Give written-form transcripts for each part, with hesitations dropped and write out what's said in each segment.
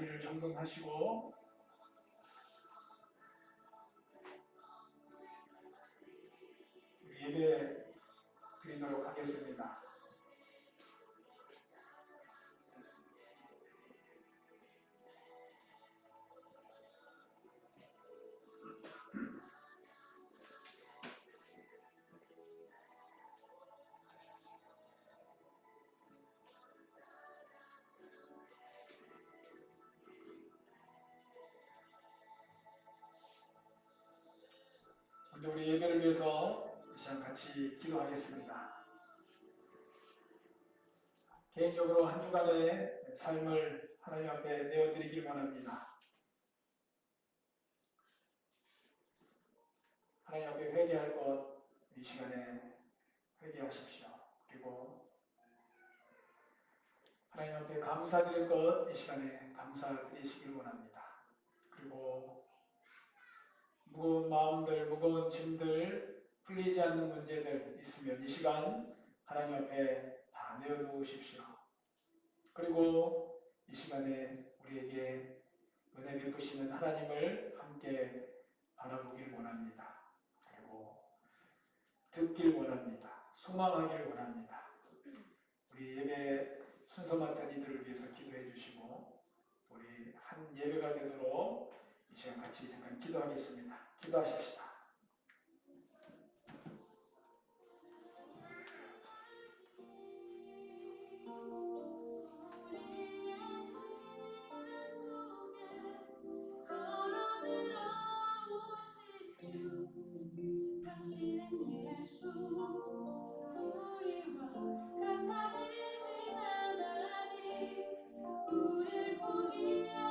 자리를 정돈하시고 예배 드리도록 하겠습니다. 먼저 우리 예배를 위해서 이 시간 같이 기도하겠습니다. 개인적으로 한 주간의 삶을 하나님 앞에 내어드리길 원합니다. 하나님 앞에 회개할 것 이 시간에 회개하십시오. 그리고 하나님 앞에 감사드릴 것 이 시간에 감사드리시길 원합니다. 그리고 무거운 마음들, 무거운 짐들, 풀리지 않는 문제들 있으면 이 시간 하나님 앞에 다 내어놓으십시오. 그리고 이 시간에 우리에게 은혜 베푸시는 하나님을 함께 바라보길 원합니다. 그리고 듣길 원합니다. 소망하길 원합니다. 우리 예배 순서 맡은 이들을 위해서 기도해 주시고 우리 한 예배가 되도록 이 시간 같이 잠깐 기도하겠습니다. 기도하십시다. 당신은 예수 우리와 같아지신 하나님 우릴 포기하기보다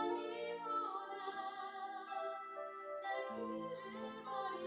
자기를 버리신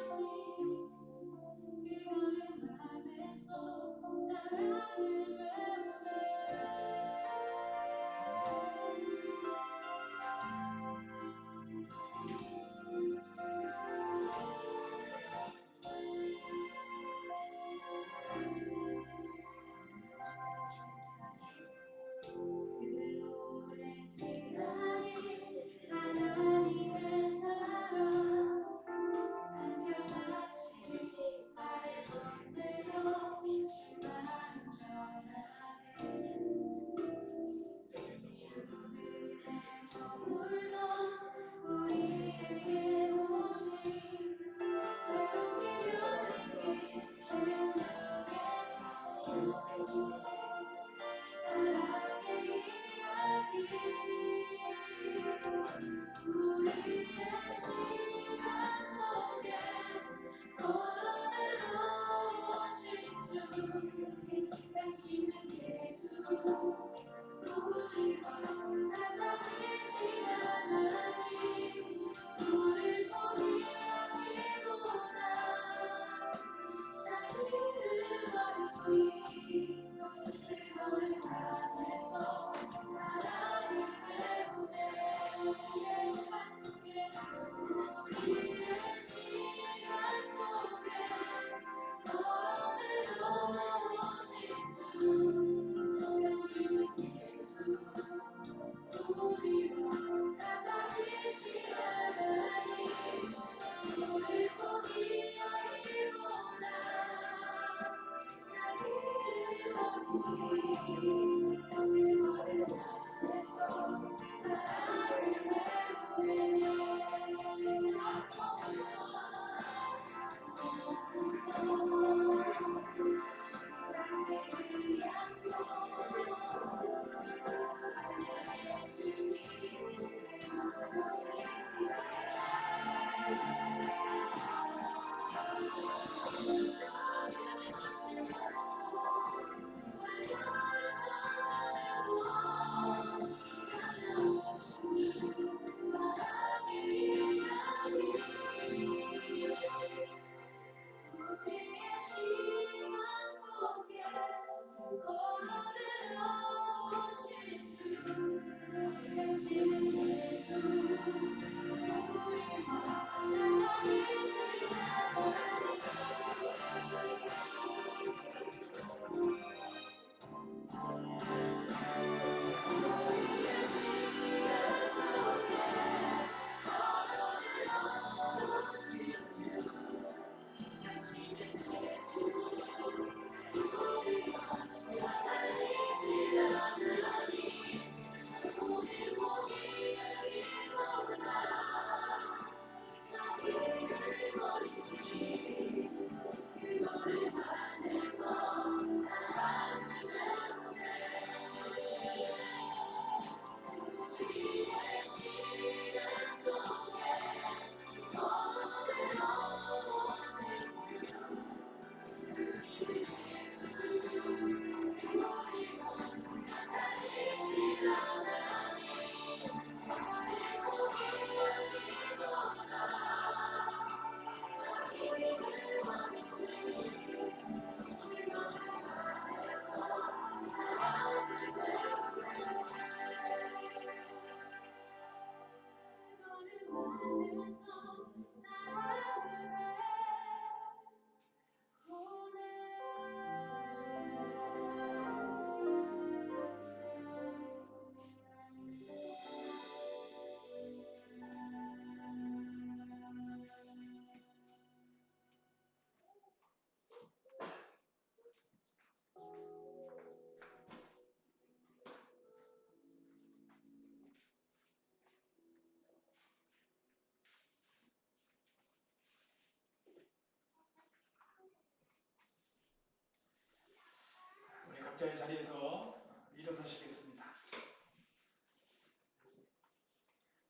각자의 자리에서 일어서시겠습니다.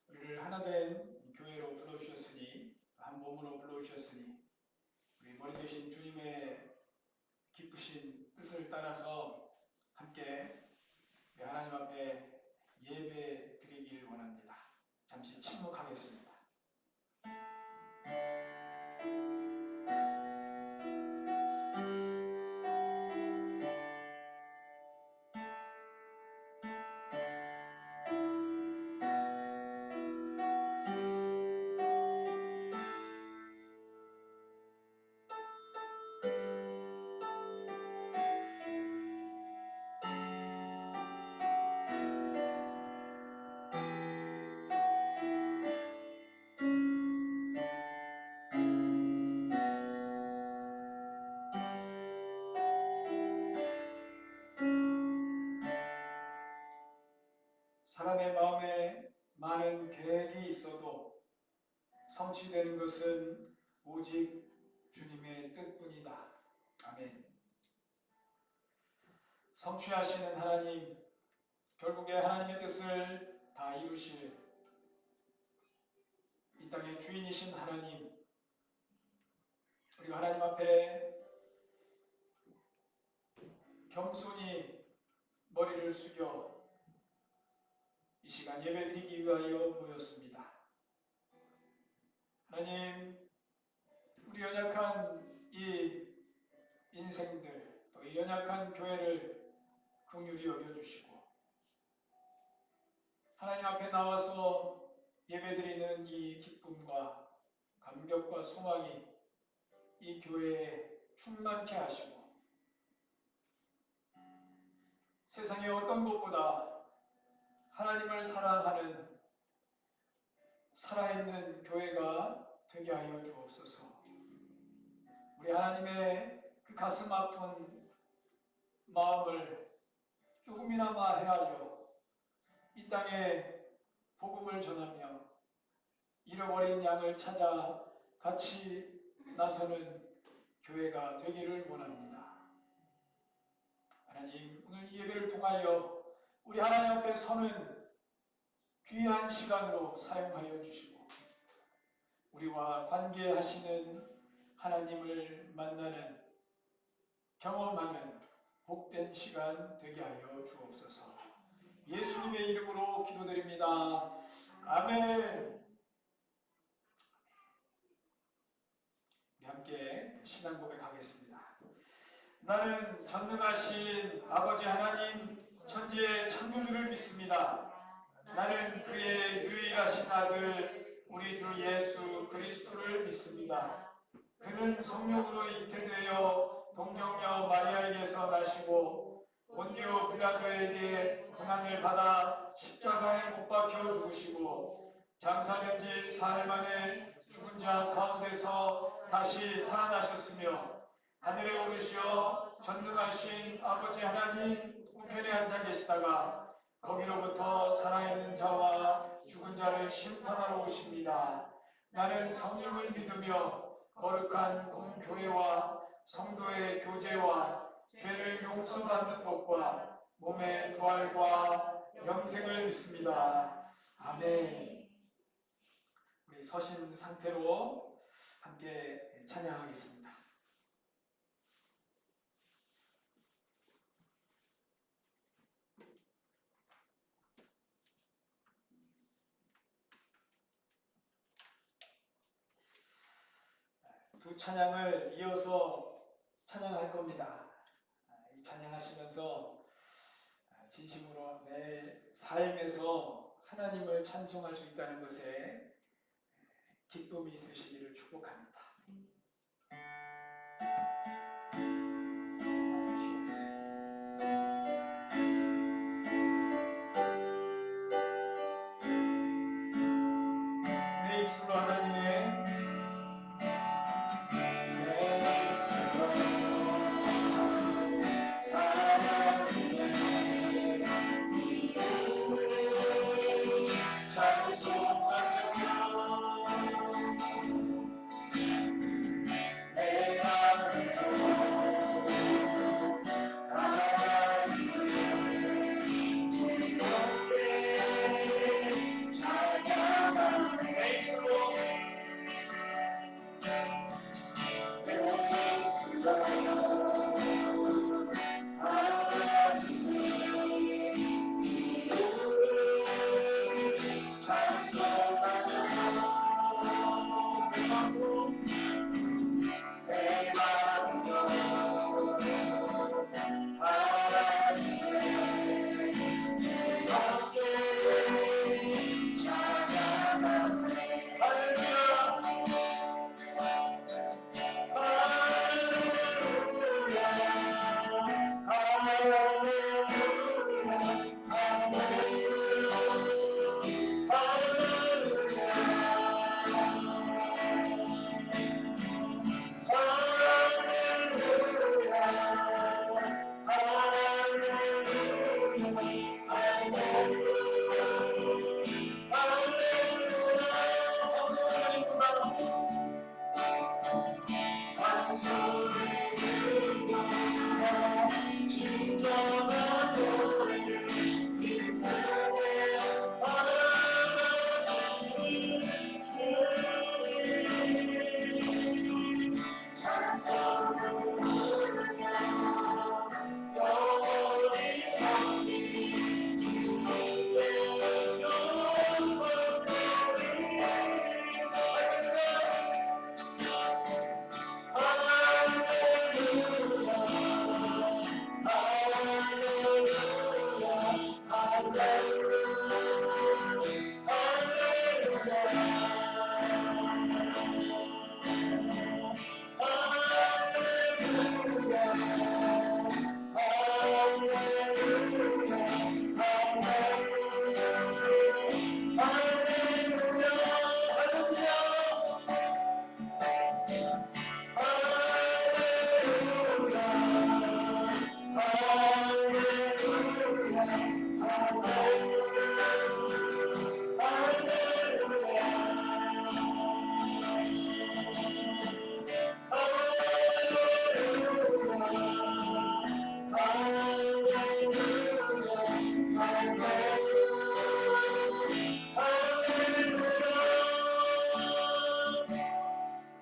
우리를 하나된 교회로 불러주셨으니, 한 몸으로 불러주셨으니, 우리 머리 되신 주님의 기쁘신 뜻을 따라서 함께 하나님 앞에 예배 드리길 원합니다. 잠시 침묵하겠습니다. 사람의 마음에 많은 계획이 있어도 성취되는 것은 오직 주님의 뜻뿐이다. 아멘. 성취하시는 하나님, 결국에 하나님의 뜻을 다 이루실 이 땅의 주인이신 하나님, 우리가 하나님 앞에 겸손히 머리를 숙여 이 시간 예배드리기 위하여 모였습니다. 하나님, 우리 연약한 이 인생들, 또 이 연약한 교회를 긍휼히 여겨주시고 하나님 앞에 나와서 예배드리는 이 기쁨과 감격과 소망이 이 교회에 충만케 하시고 세상의 어떤 것보다 하나님을 사랑하는 살아있는 교회가 되게 하여 주옵소서. 우리 하나님의 그 가슴 아픈 마음을 조금이나마 헤아려 이 땅에 복음을 전하며 잃어버린 양을 찾아 같이 나서는 교회가 되기를 원합니다. 하나님, 오늘 이 예배를 통하여 우리 하나님 앞에 서는 귀한 시간으로 사용하여 주시고 우리와 관계하시는 하나님을 만나는, 경험하는 복된 시간 되게 하여 주옵소서. 예수님의 이름으로 기도드립니다. 아멘. 우리 함께 신앙 고백하겠습니다. 나는 전능하신 아버지 하나님, 천지의 창조주를 믿습니다. 나는 그의 유일하신 아들 우리 주 예수 그리스도를 믿습니다. 그는 성령으로 잉태되어 동정녀 마리아에게서 나시고 본디오 빌라도에게 고난을 받아 십자가에 못 박혀 죽으시고 장사된 지 사흘 만에 죽은 자 가운데서 다시 살아나셨으며 하늘에 오르시어 전능하신 아버지 하나님 우편에 앉아 계시다가 거기로부터 살아있는 자와 죽은 자를 심판하러 오십니다. 나는 성령을 믿으며 거룩한 공교회와 성도의 교제와 죄를 용서받는 것과 몸의 부활과 영생을 믿습니다. 아멘. 우리 서신 상태로 함께 찬양하겠습니다. 두 찬양을 이어서 찬양할 겁니다. 이 찬양하시면서 진심으로 내 삶에서 하나님을 찬송할 수 있다는 것에 기쁨이 있으시기를 축복합니다. 내 입술로 하나님의 내가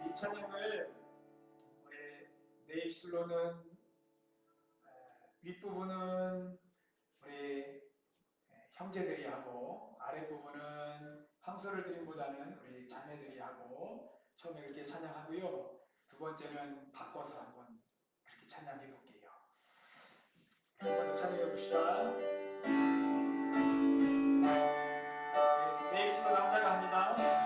이 찬양을 우리 내 입술로는 윗부분은 우리 형제들이 하고 아랫부분은 황소를 드림보다는 우리 자매들이 하고 처음에 그렇게 찬양하고요. 두 번째는 바꿔서 한번 그렇게 찬양해 볼게요. 한 번 더 찬양해 봅시다. 내 입술로 남자가 합니다.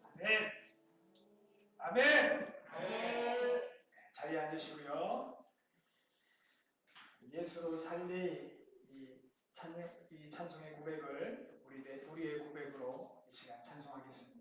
아멘. 아멘. 자리에 앉으시고요. 예수로 살리 이 찬송의 고백을 우리의 고백으로 이 시간 찬송하겠습니다.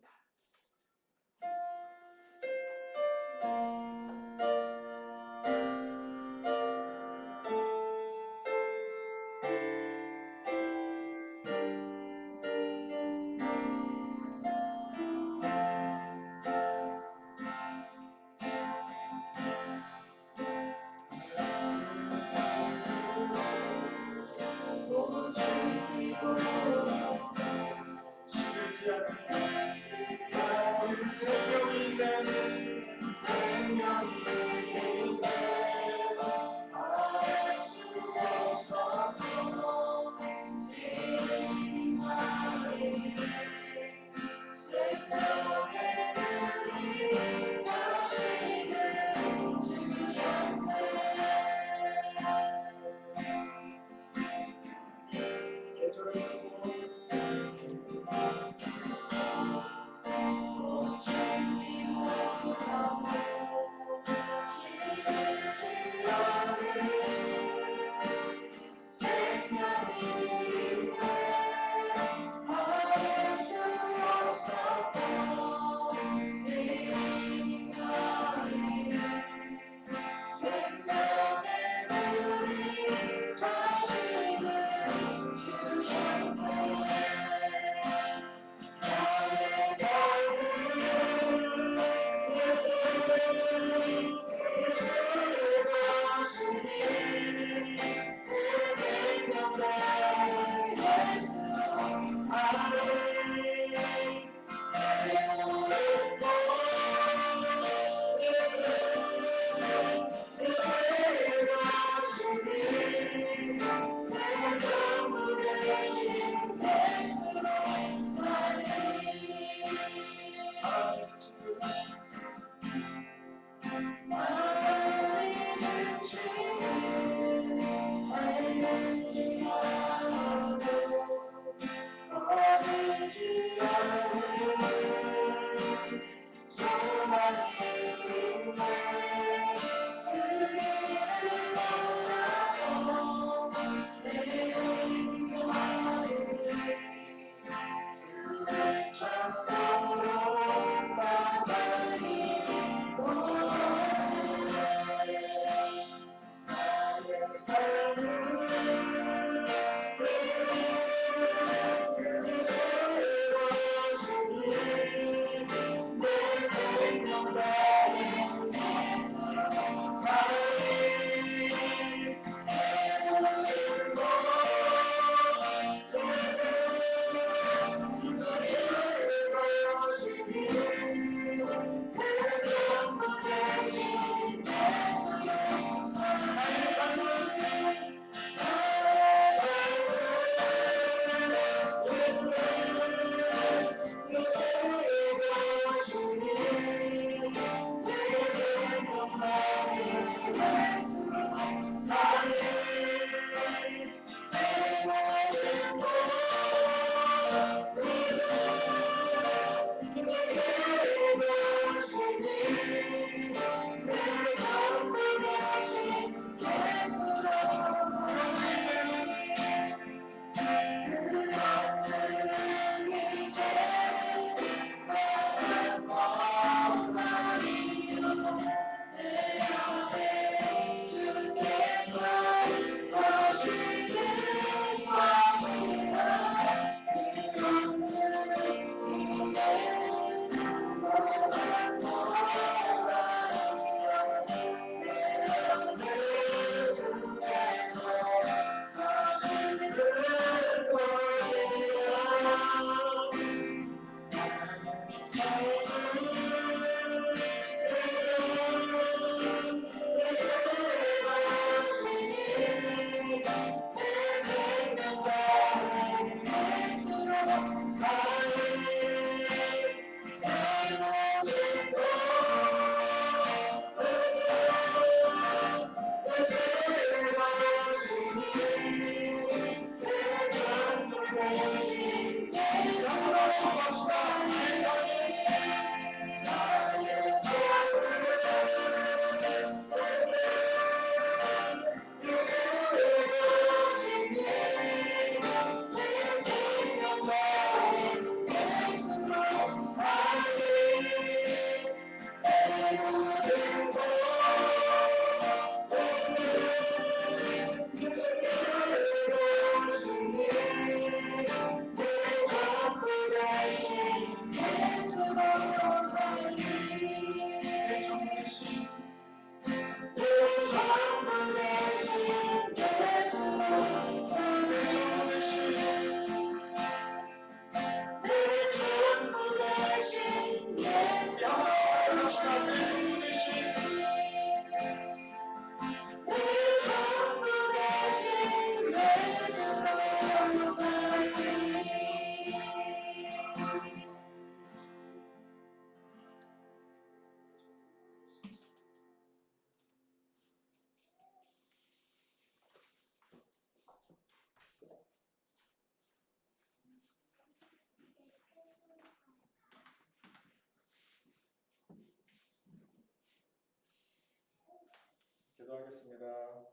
기도하겠습니다.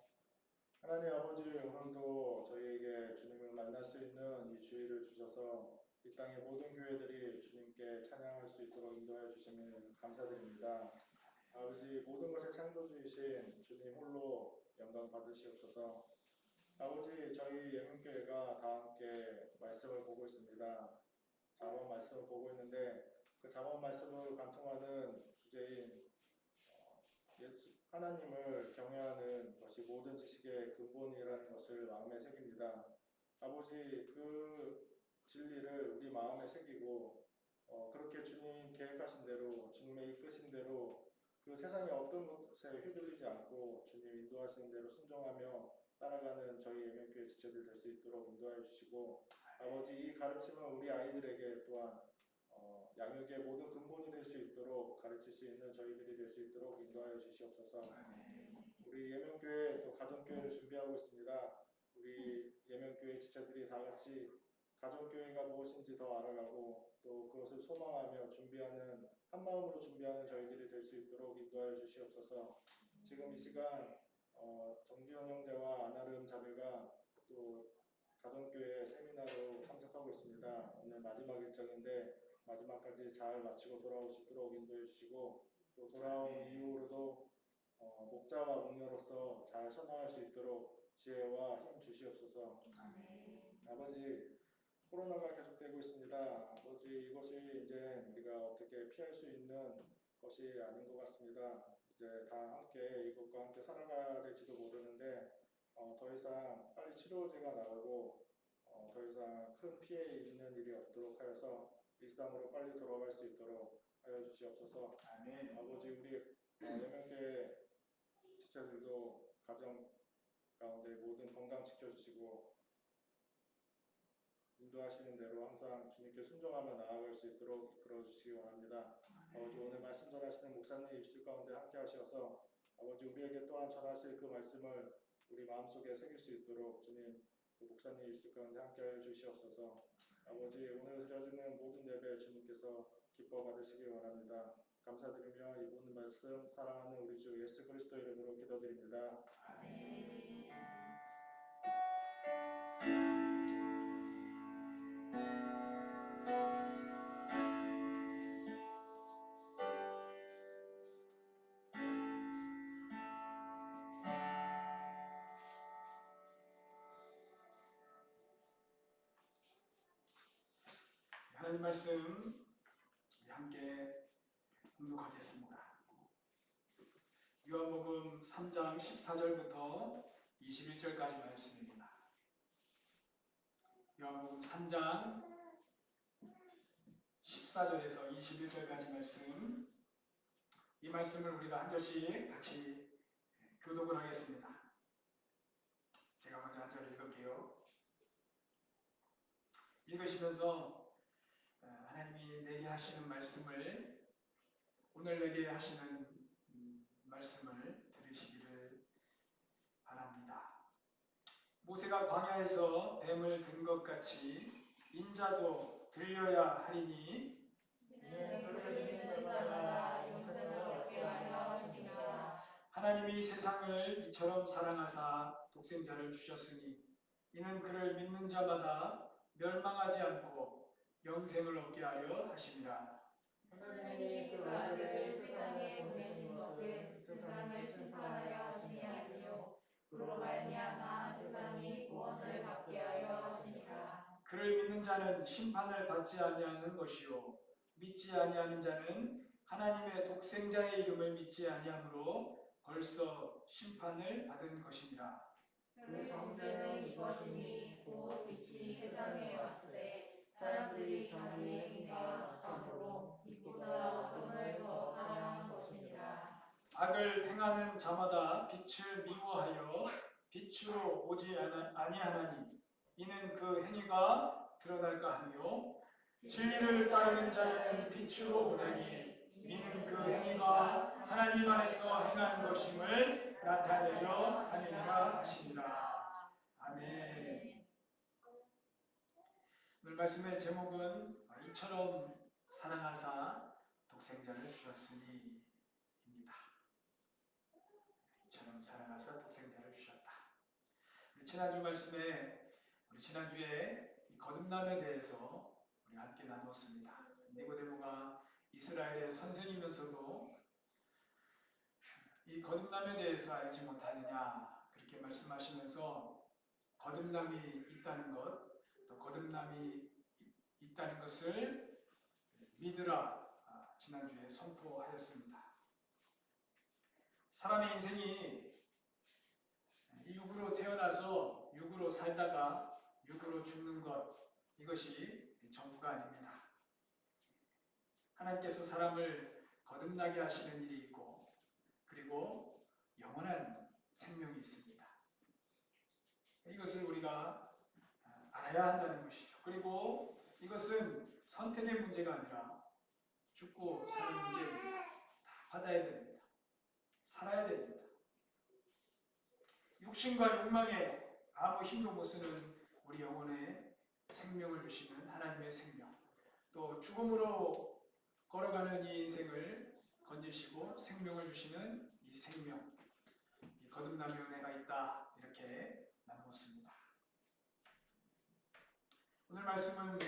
하나님 아버지, 오늘도 저희에게 주님을 만날 수 있는 이 주일을 주셔서 이 땅의 모든 교회들이 주님께 찬양할 수 있도록 인도해 주시면 감사드립니다. 아버지, 모든 것의 창조주이신 주님 홀로 영광 받으시옵소서. 아버지, 저희 예문교회가 다 함께 말씀을 보고 있습니다. 잠언 말씀을 보고 있는데 그 잠언 말씀을 관통하는 주제인 하나님을 경외하는 것이 모든 지식의 근본이라는 것을 마음에 새깁니다. 아버지, 그 진리를 우리 마음에 새기고 그렇게 주님 계획하신 대로, 주님의 이끄신 대로 그 세상의 어떤 것에 휘둘리지 않고 주님 인도하시는 대로 순종하며 따라가는 저희 예명교회 지체들 될 수 있도록 인도하여 주시고, 아버지, 이 가르침은 우리 아이들에게 또한 양육의 모든 근본이 될 수 있도록 가르칠 수 있는 저희들이 될 수 있도록 인도하여 주시옵소서. 우리 예명교회 또 가정교회를 준비하고 있습니다. 우리 예명교회 지체들이 다 같이 가정교회가 무엇인지 더 알아가고 또 그것을 소망하며 준비하는 한마음으로 준비하는 저희들이 될 수 있도록 인도하여 주시옵소서. 지금 이 시간 정주영 형제와 안아름 자매가 또 가정교회 세미나로 참석하고 있습니다. 오늘 마지막 일정인데 마지막까지 잘 마치고 돌아올 수 있도록 인도해 주시고, 또 돌아온 이후로도 목자와 목녀로서 잘 선화할 수 있도록 지혜와 힘 주시옵소서. 아버지, 코로나가 계속되고 있습니다. 아버지, 이것이 이제 우리가 어떻게 피할 수 있는 것이 아닌 것 같습니다. 이제 다 함께 이것과 함께 살아가야 될지도 모르는데 더 이상 빨리 치료제가 나오고 더 이상 큰 피해 있는 일이 없도록 하여서 일상으로 빨리 돌아갈 수 있도록 하여 주시옵소서. 아멘. 아버지, 우리 예명교회 지체들도 가정 가운데 모든 건강 지켜주시고 인도하시는 대로 항상 주님께 순종하며 나아갈 수 있도록 이끌어 주시기 원합니다. 아버지, 오늘 말씀 전하시는 목사님 입술 가운데 함께 하셔서 아버지, 우리에게 또한 전하실 그 말씀을 우리 마음속에 새길 수 있도록 주님 그 목사님 입술 가운데 함께 하여 주시옵소서. 아버지, 오늘 드려지는 모든 예배 주님께서 기뻐 받으시기 원합니다. 감사드리며 이 모든 말씀 사랑하는 우리 주 예수 그리스도 이름으로 기도드립니다. 아멘. 하나님 말씀 우리 함께 공독하겠습니다. 요한복음 3장 14절부터 21절까지 말씀입니다. 요한복음 3장 14절에서 21절까지 말씀, 이 말씀을 우리가 한 절씩 같이 교독을 하겠습니다. 제가 먼저 한 절을 읽을게요. 읽으시면서 하나님이 내게 하시는 말씀을, 오늘 내게 하시는 말씀을 들으시기를 바랍니다. 모세가 광야에서 뱀을 든 것 같이 인자도 들려야 하리니 하나님이 세상을 이처럼 사랑하사 독생자를 주셨으니 이는 그를 믿는 자마다 멸망하지 않고 영생을 얻게 하려 하심이라. 하나님이 그 아들을 세상에 보내신 것은 세상을 심판하려 하심이 아니요 그로 말미암아 세상이 구원을 받게 하려 하심이라. 그를 믿는 자는 심판을 받지 아니하는 것이요 믿지 아니하는 자는 하나님의 독생자의 이름을 믿지 아니하므로 벌써 심판을 받은 것이니라. 그 정죄는 이것이니 곧 빛이 세상에 왔으되 사람들이 자기의 행위가 악함으로 빛보다 어둠을 더 사랑한 것이니라. 악을 행하는 자마다 빛을 미워하여 빛으로 오지 아니하나니 이는 그 행위가 드러날까 하며 진리를 따르는 자는 빛으로 오나니 이는 그 행위가 하나님 안에서 행한 것임을 나타내려 함이라 하시니라. 아멘. 오늘 말씀의 제목은 이처럼 사랑하사 독생자를 주셨으니 입니다. 이처럼 이처럼 사랑하사 독생자를 주셨다. 우리 지난주 말씀에 우리 지난주에 이 거듭남에 대해서 우리 함께 나누었습니다. 니고데모가 이스라엘의 선생이면서도 이 거듭남에 대해서 알지 못하느냐 그렇게 말씀하시면서 거듭남이 있다는 것, 또 거듭남이 있다는 것을 믿으라 지난주에 선포하였습니다. 사람의 인생이 육으로 태어나서 육으로 살다가 육으로 죽는 것, 이것이 전부가 아닙니다. 하나님께서 사람을 거듭나게 하시는 일이 있고 그리고 영원한 생명이 있습니다. 이것을 우리가 알아야 한다는 것이죠. 그리고 이것은 선택의 문제가 아니라 죽고 사는 문제입니다. 다 받아야 됩니다. 살아야 됩니다. 육신과 욕망에 아무 힘도 못 쓰는 우리 영혼에 생명을 주시는 하나님의 생명, 또 죽음으로 걸어가는 이 인생을 건지시고 생명을 주시는 이 생명, 이 거듭남의 은혜가 있다, 이렇게 나누었습니다. 오늘 말씀은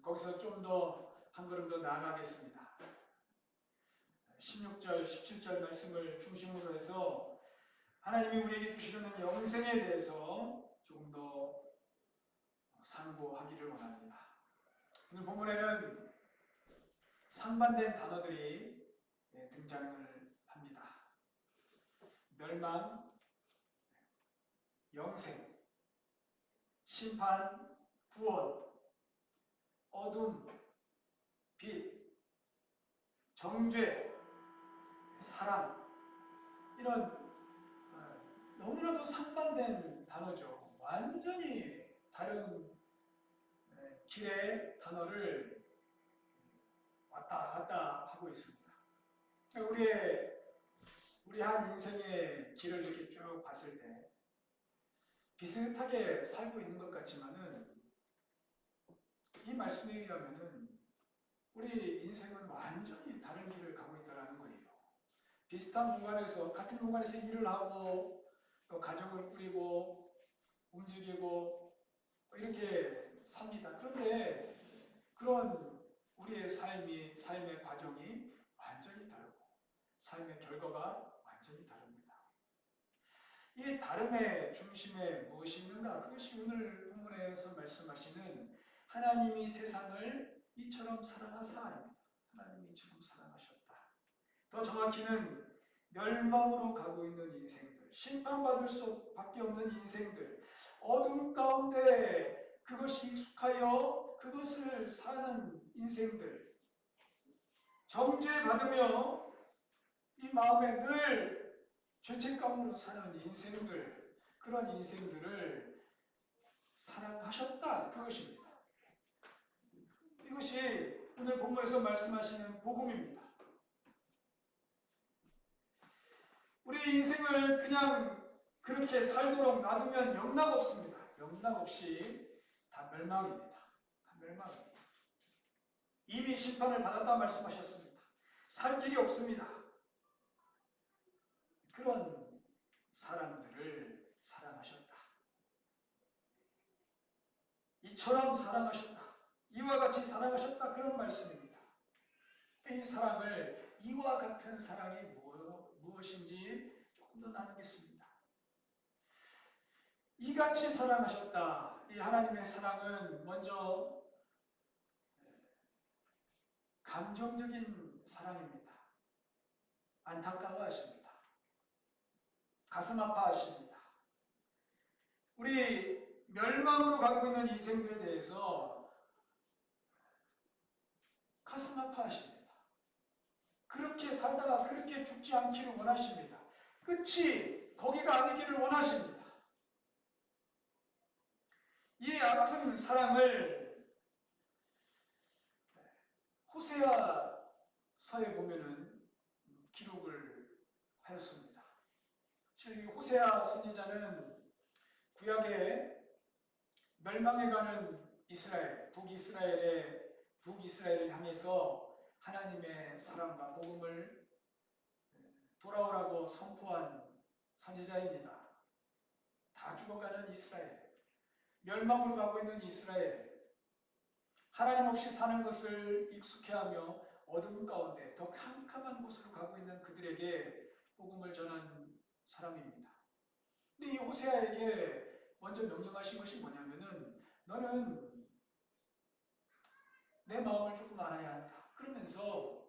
거기서 좀 더 한 걸음 더 나아가겠습니다. 16절, 17절 말씀을 중심으로 해서 하나님이 우리에게 주시려는 영생에 대해서 조금 더 상고하기를 원합니다. 오늘 본문에는 상반된 단어들이 등장을 합니다. 멸망, 영생, 심판, 구원, 어둠, 빛, 정죄, 사랑, 이런 너무나도 상반된 단어죠. 완전히 다른 길의 단어를 왔다 갔다 하고 있습니다. 우리 한 인생의 길을 이렇게 쭉 봤을 때 비슷하게 살고 있는 것 같지만은 이 말씀에 의하면은 우리 인생은 완전히 다른 길을 가고 있다는 거예요. 비슷한 공간에서 같은 공간에서 일을 하고 또 가정을 꾸리고 움직이고 또 이렇게 삽니다. 그런데 그런 우리의 삶의 과정이 완전히 다르고 삶의 결과가 완전히 다릅니다. 이 다름의 중심에 무엇이 있는가? 그것이 오늘 본문에서 말씀하시는 하나님이 세상을 이처럼 사랑하사입니다. 하나님이 이처럼 사랑하셨다. 더 정확히는 멸망으로 가고 있는 인생들, 심판받을 수밖에 없는 인생들, 어둠 가운데 그것이 익숙하여 그것을 사는 인생들, 정죄받으며 이 마음에 늘 죄책감으로 사는 인생들, 그런 인생들을 사랑하셨다, 그것입니다. 이것이 오늘 본문에서 말씀하시는 복음입니다. 우리 인생을 그냥 그렇게 살도록 놔두면 영락 없습니다. 영락 없이 다 멸망입니다. 다 멸망입니다. 이미 심판을 받았다 말씀하셨습니다. 살 길이 없습니다. 그런 사람들을 사랑하셨다. 이처럼 사랑하셨다. 이와 같이 사랑하셨다. 그런 말씀입니다. 이 사랑을 이와 같은 사랑이 무엇인지 조금 더 나누겠습니다. 이같이 사랑하셨다. 이 하나님의 사랑은 먼저 감정적인 사랑입니다. 안타까워하십니다. 가슴 아파하십니다. 우리 멸망으로 가고 있는 인생들에 대해서 가슴 아파하십니다. 그렇게 살다가 그렇게 죽지 않기를 원하십니다. 끝이 거기가 아니기를 원하십니다. 이 아픈 사랑을 호세아서에 보면은 기록을 하였습니다. 이 호세아 선지자는 구약에 멸망해가는 이스라엘, 북이스라엘을 향해서 하나님의 사랑과 복음을 돌아오라고 선포한 선지자입니다. 다 죽어가는 이스라엘, 멸망으로 가고 있는 이스라엘, 하나님 없이 사는 것을 익숙해하며 어둠 가운데 더 캄캄한 곳으로 가고 있는 그들에게 복음을 전한 사람입니다. 근데 이 호세아에게 먼저 명령하신 것이 뭐냐면은 너는 내 마음을 조금 알아야 한다. 그러면서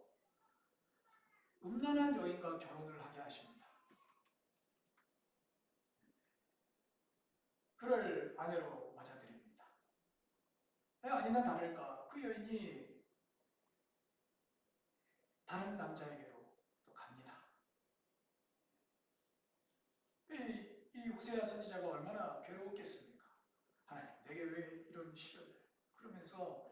음란한 여인과 결혼을 하게 하십니다. 그를 아내로 맞아들입니다. 아니나 다를까 그 여인이 다른 남자에게로 또 갑니다. 이 호세아 선지자가 얼마나 괴로웠겠습니까? 하나님, 내게 왜 이런 시련을? 그러면서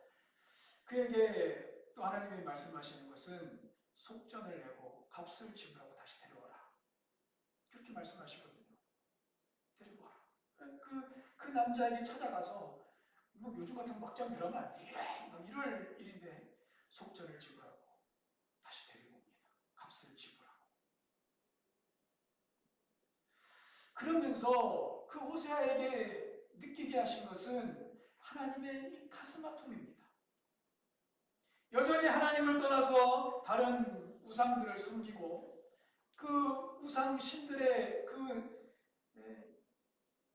그에게 또 하나님이 말씀하시는 것은 속전을 내고 값을 지불하고 다시 데려와라. 그렇게 말씀하시거든요. 데리고 와라. 그 남자에게 찾아가서 뭐 요즘 같은 막장 드라마 막 이럴 일인데 속전을 지불하고 다시 데리고 옵니다. 값을 지불하고. 그러면서 그 호세아에게 느끼게 하신 것은 하나님의 이 가슴 아픔입니다. 여전히 하나님을 떠나서 다른 우상들을 섬기고 그 우상 신들의 그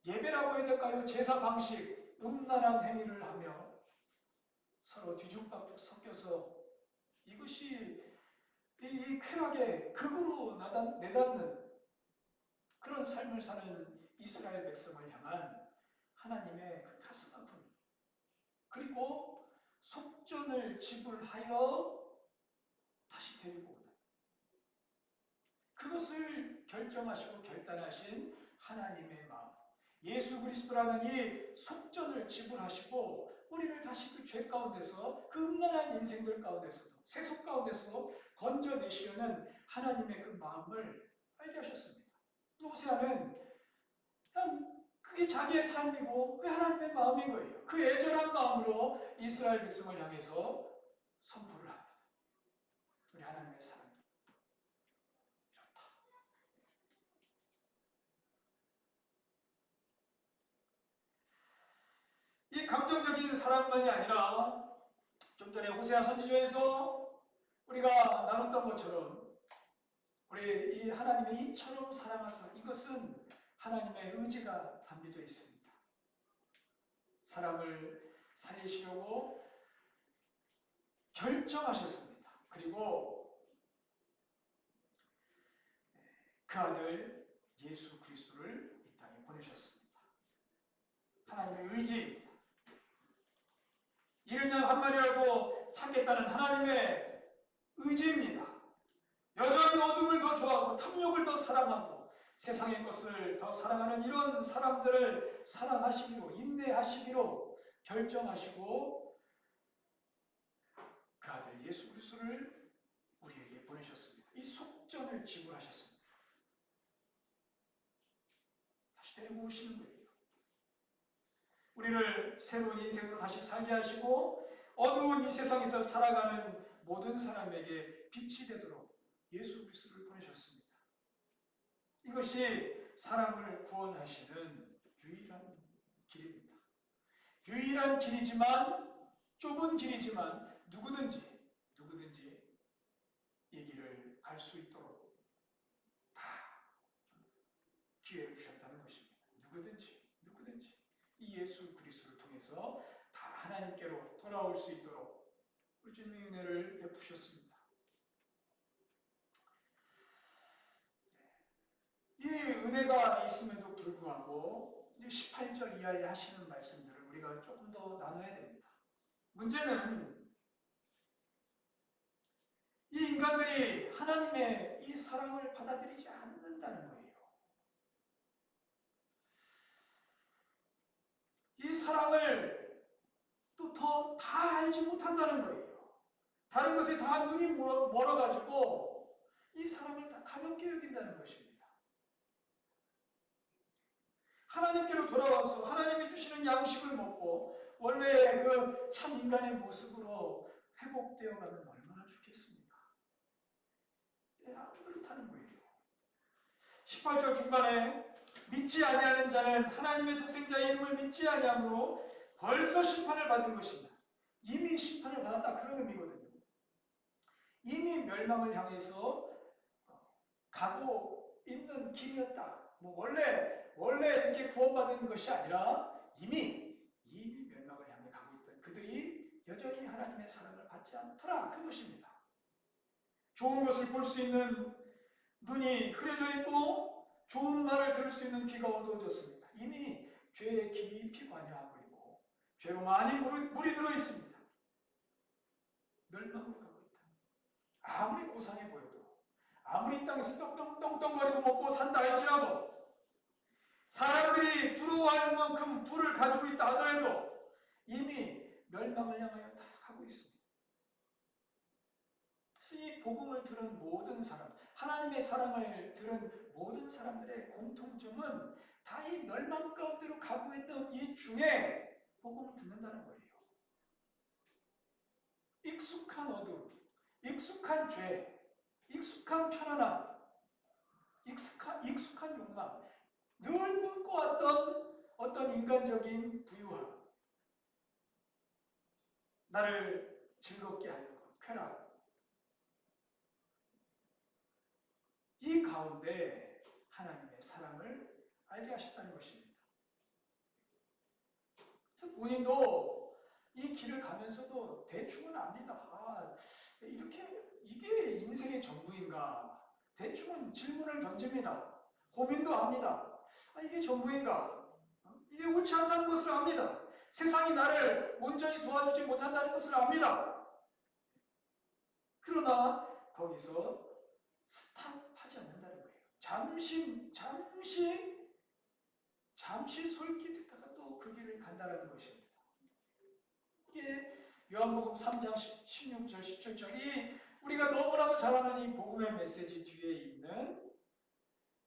예배라고 해야 될까요? 제사 방식, 음란한 행위를 하며 서로 뒤죽박죽 섞여서 이것이 이 쾌락의 극으로 내닫는 그런 삶을 사는 이스라엘 백성을 향한 하나님의 그 가슴 아픔, 그리고 속전을 지불하여 다시 데리고 오는 그것을 결정하시고 결단하신 하나님의 마음, 예수 그리스도라는 이 속전을 지불하시고 우리를 다시 그 죄 가운데서 그 음란한 인생들 가운데서도 세속 가운데서도 건져내시려는 하나님의 그 마음을 알게 하셨습니다. 호세아는 그냥 그게 자기의 삶이고 그게 하나님의 마음인 거예요. 그 애절한 마음으로 이스라엘 백성을 향해서 선포를 합니다. 우리 하나님의 사랑이 이렇다. 이 감정적인 사랑만이 아니라 좀 전에 호세아 선지자에서 우리가 나눴던 것처럼 우리 이 하나님의 이처럼 사랑하사, 이것은 하나님의 의지가 담겨져 있습니다. 사람을 살리시려고 결정하셨습니다. 그리고 그 아들 예수 그리스도를 이 땅에 보내셨습니다. 하나님의 의지입니다. 이른 양 한 마리라도 찾겠다는 하나님의 의지입니다. 여전히 어둠을 더 좋아하고 탐욕을 더 사랑하고 세상의 것을 더 사랑하는 이런 사람들을 사랑하시기로, 인내하시기로 결정하시고 그 아들 예수 그리스도를 우리에게 보내셨습니다. 이 속전을 지불하셨습니다. 다시 데리고 오시는 거예요. 우리를 새로운 인생으로 다시 살게 하시고 어두운 이 세상에서 살아가는 모든 사람에게 빛이 되도록 예수 그리스도를 보내셨습니다. 이것이 사람을 구원하시는 유일한 길입니다. 유일한 길이지만, 좁은 길이지만 누구든지 이 길을 갈 수 있도록 다 기회를 주셨다는 것입니다. 누구든지 이 예수 그리스도를 통해서 다 하나님께로 돌아올 수 있도록 우리 주님의 은혜를 베푸셨습니다. 이 은혜가 있음에도 불구하고 18절 이하에 하시는 말씀들을 우리가 조금 더 나눠야 됩니다. 문제는 이 인간들이 하나님의 이 사랑을 받아들이지 않는다는 거예요. 이 사랑을 또 더 다 알지 못한다는 거예요. 다른 것에 다 눈이 멀어가지고 이 사랑을 다 가볍게 여긴다는 것입니다. 하나님께로 돌아와서 하나님이 주시는 양식을 먹고 원래 그 참 인간의 모습으로 회복되어 가면 얼마나 좋겠습니까? 안 그렇다는 거예요. 18절 중반에 믿지 아니하는 자는 하나님의 독생자의 이름을 믿지 아니하므로 벌써 심판을 받은 것입니다. 이미 심판을 받았다 그런 의미거든요. 이미 멸망을 향해서 가고 있는 길이었다. 뭐 원래 이렇게 구원받은 것이 아니라 이미 멸망을 향해 가고 있던 그들이 여전히 하나님의 사랑을 받지 않더라 그것입니다. 좋은 것을 볼 수 있는 눈이 흐려져 있고 좋은 말을 들을 수 있는 귀가 어두워졌습니다. 이미 죄에 깊이 관여하고 있고 죄로 많이 물이 들어 있습니다. 멸망을 가고 있다. 아무리 고상해 보여도 아무리 이 땅에서 떵떵거리고 먹고 산다 할지라도 사람들이 부러워할 만큼 부를 가지고 있다 하더라도 이미 멸망을 향하여 다 가고 있습니다. 그래서 이 복음을 들은 모든 사람, 하나님의 사랑을 들은 모든 사람들의 공통점은 다 이 멸망 가운데로 가고 있던 이 중에 복음을 듣는다는 거예요. 익숙한 어둠, 익숙한 죄, 익숙한 편안함, 익숙한 욕망, 늘 꿈꿔왔던 어떤 인간적인 부유함, 나를 즐겁게 하는 것, 쾌락. 이 가운데 하나님의 사랑을 알게 하셨다는 것입니다. 그래서 본인도 이 길을 가면서도 대충은 압니다. 이게 인생의 전부인가? 대충은 질문을 던집니다. 고민도 합니다. 이게 전부인가? 이게 옳지 않다는 것을 압니다. 세상이 나를 온전히 도와주지 못한다는 것을 압니다. 그러나 거기서 스탑하지 않는다는 거예요. 잠시 솔깃했다가 또 그 길을 간다는 것입니다. 이게 요한복음 3장 16절 17절이 우리가 너무나도 잘 아는 이 복음의 메시지 뒤에 있는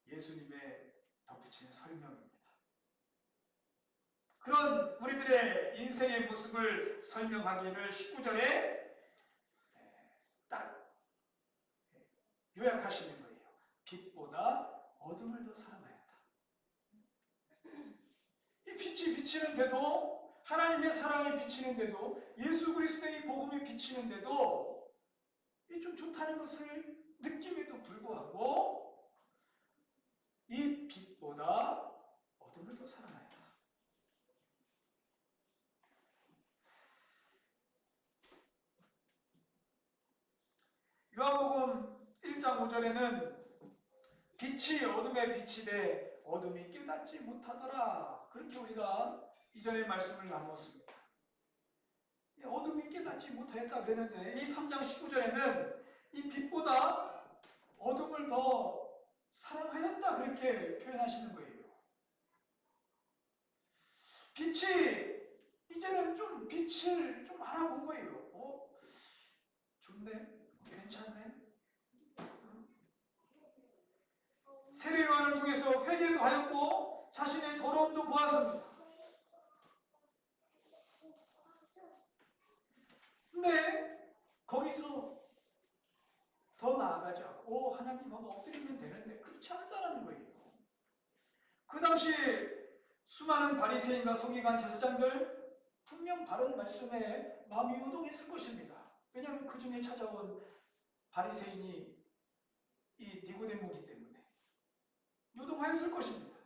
예수님의 덧붙이는 설명입니다. 그런 우리들의 인생의 모습을 설명하기를 19절에 딱 요약하시는 거예요. 빛보다 어둠을 더 사랑하였다. 이 빛이 비치는데도, 하나님의 사랑이 비치는데도, 예수 그리스도의 복음이 비치는데도 이 좀 좋다는 것을 느낌에도 불구하고 이 빛보다 어둠을 더 사랑하였다. 요한복음 1장 5절에는 빛이 어둠에 비치되 어둠이 깨닫지 못하더라. 그렇게 우리가 이전에 말씀을 나누었습니다. 어둠이 깨닫지 못하였다 그랬는데 이 3장 19절에는 이 빛보다 어둠을 더 사랑하였다 그렇게 표현하시는 거예요. 빛이 이제는 좀 빛을 좀 알아본 거예요. 좋네, 괜찮네. 세례 요한을 통해서 회개도 하였고 자신의 더러움도 보았습니다. 근데 거기서 더 나아가지 않고 하나님하고 엎드리면 되는데 그렇지 않다는 거예요. 그 당시 수많은 바리새인과 서기관 제사장들 분명 바른 말씀에 마음이 요동했을 것입니다. 왜냐하면 그 중에 찾아온 바리새인이 이 니고데모이기 때문에 요동하였을 것입니다.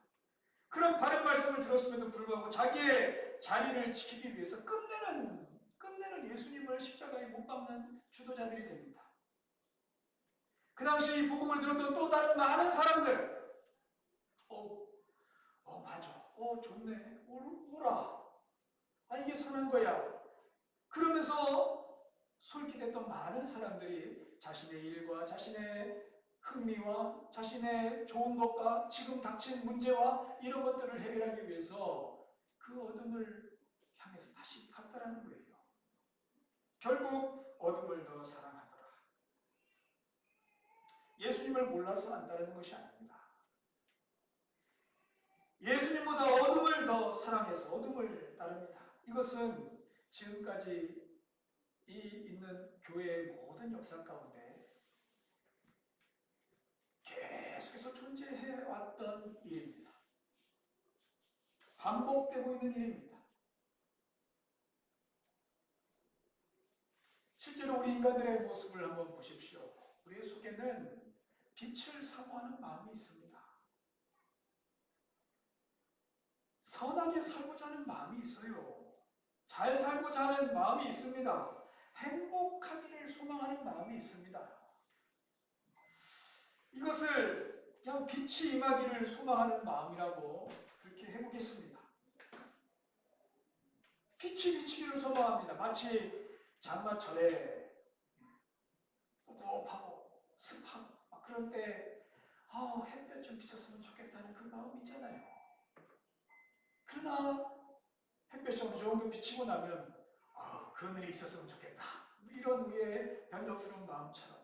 그런 바른 말씀을 들었음에도 불구하고 자기의 자리를 지키기 위해서 끝내는 예수님을 십자가에 못 박는 주도자들이 됩니다. 그 당시 이 복음을 들었던 또 다른 많은 사람들, 맞아, 좋네, 오라, 이게 선한 거야. 그러면서 솔깃했던 많은 사람들이 자신의 일과 자신의 흥미와 자신의 좋은 것과 지금 닥친 문제와 이런 것들을 해결하기 위해서 그 어둠을 향해서 다시 갔다라는 거예요. 결국 어둠을 더 사랑하더라. 예수님을 몰라서 안 따르는 것이 아닙니다. 예수님보다 어둠을 더 사랑해서 어둠을 따릅니다. 이것은 지금까지 이 있는 교회의 모든 역사 가운데 계속해서 존재해 있었던 일입니다. 반복되고 있는 일입니다. 실제로 우리 인간들의 모습을 한번 보십시오. 우리의 속에는 빛을 사모하는 마음이 있습니다. 선하게 살고자 하는 마음이 있어요. 잘 살고자 하는 마음이 있습니다. 행복하기를 소망하는 마음이 있습니다. 이것을 그냥 빛이 임하기를 소망하는 마음이라고 그렇게 해보겠습니다. 빛이 비치기를 소망합니다. 마치 장마철에 우겁하고 습하고 그런 때 햇볕 좀 비쳤으면 좋겠다는 그 마음 있잖아요. 그러나 햇볕이 어느 정도 비치고 나면 그늘이 있었으면 좋겠다. 이런 우리의 변덕스러운 마음처럼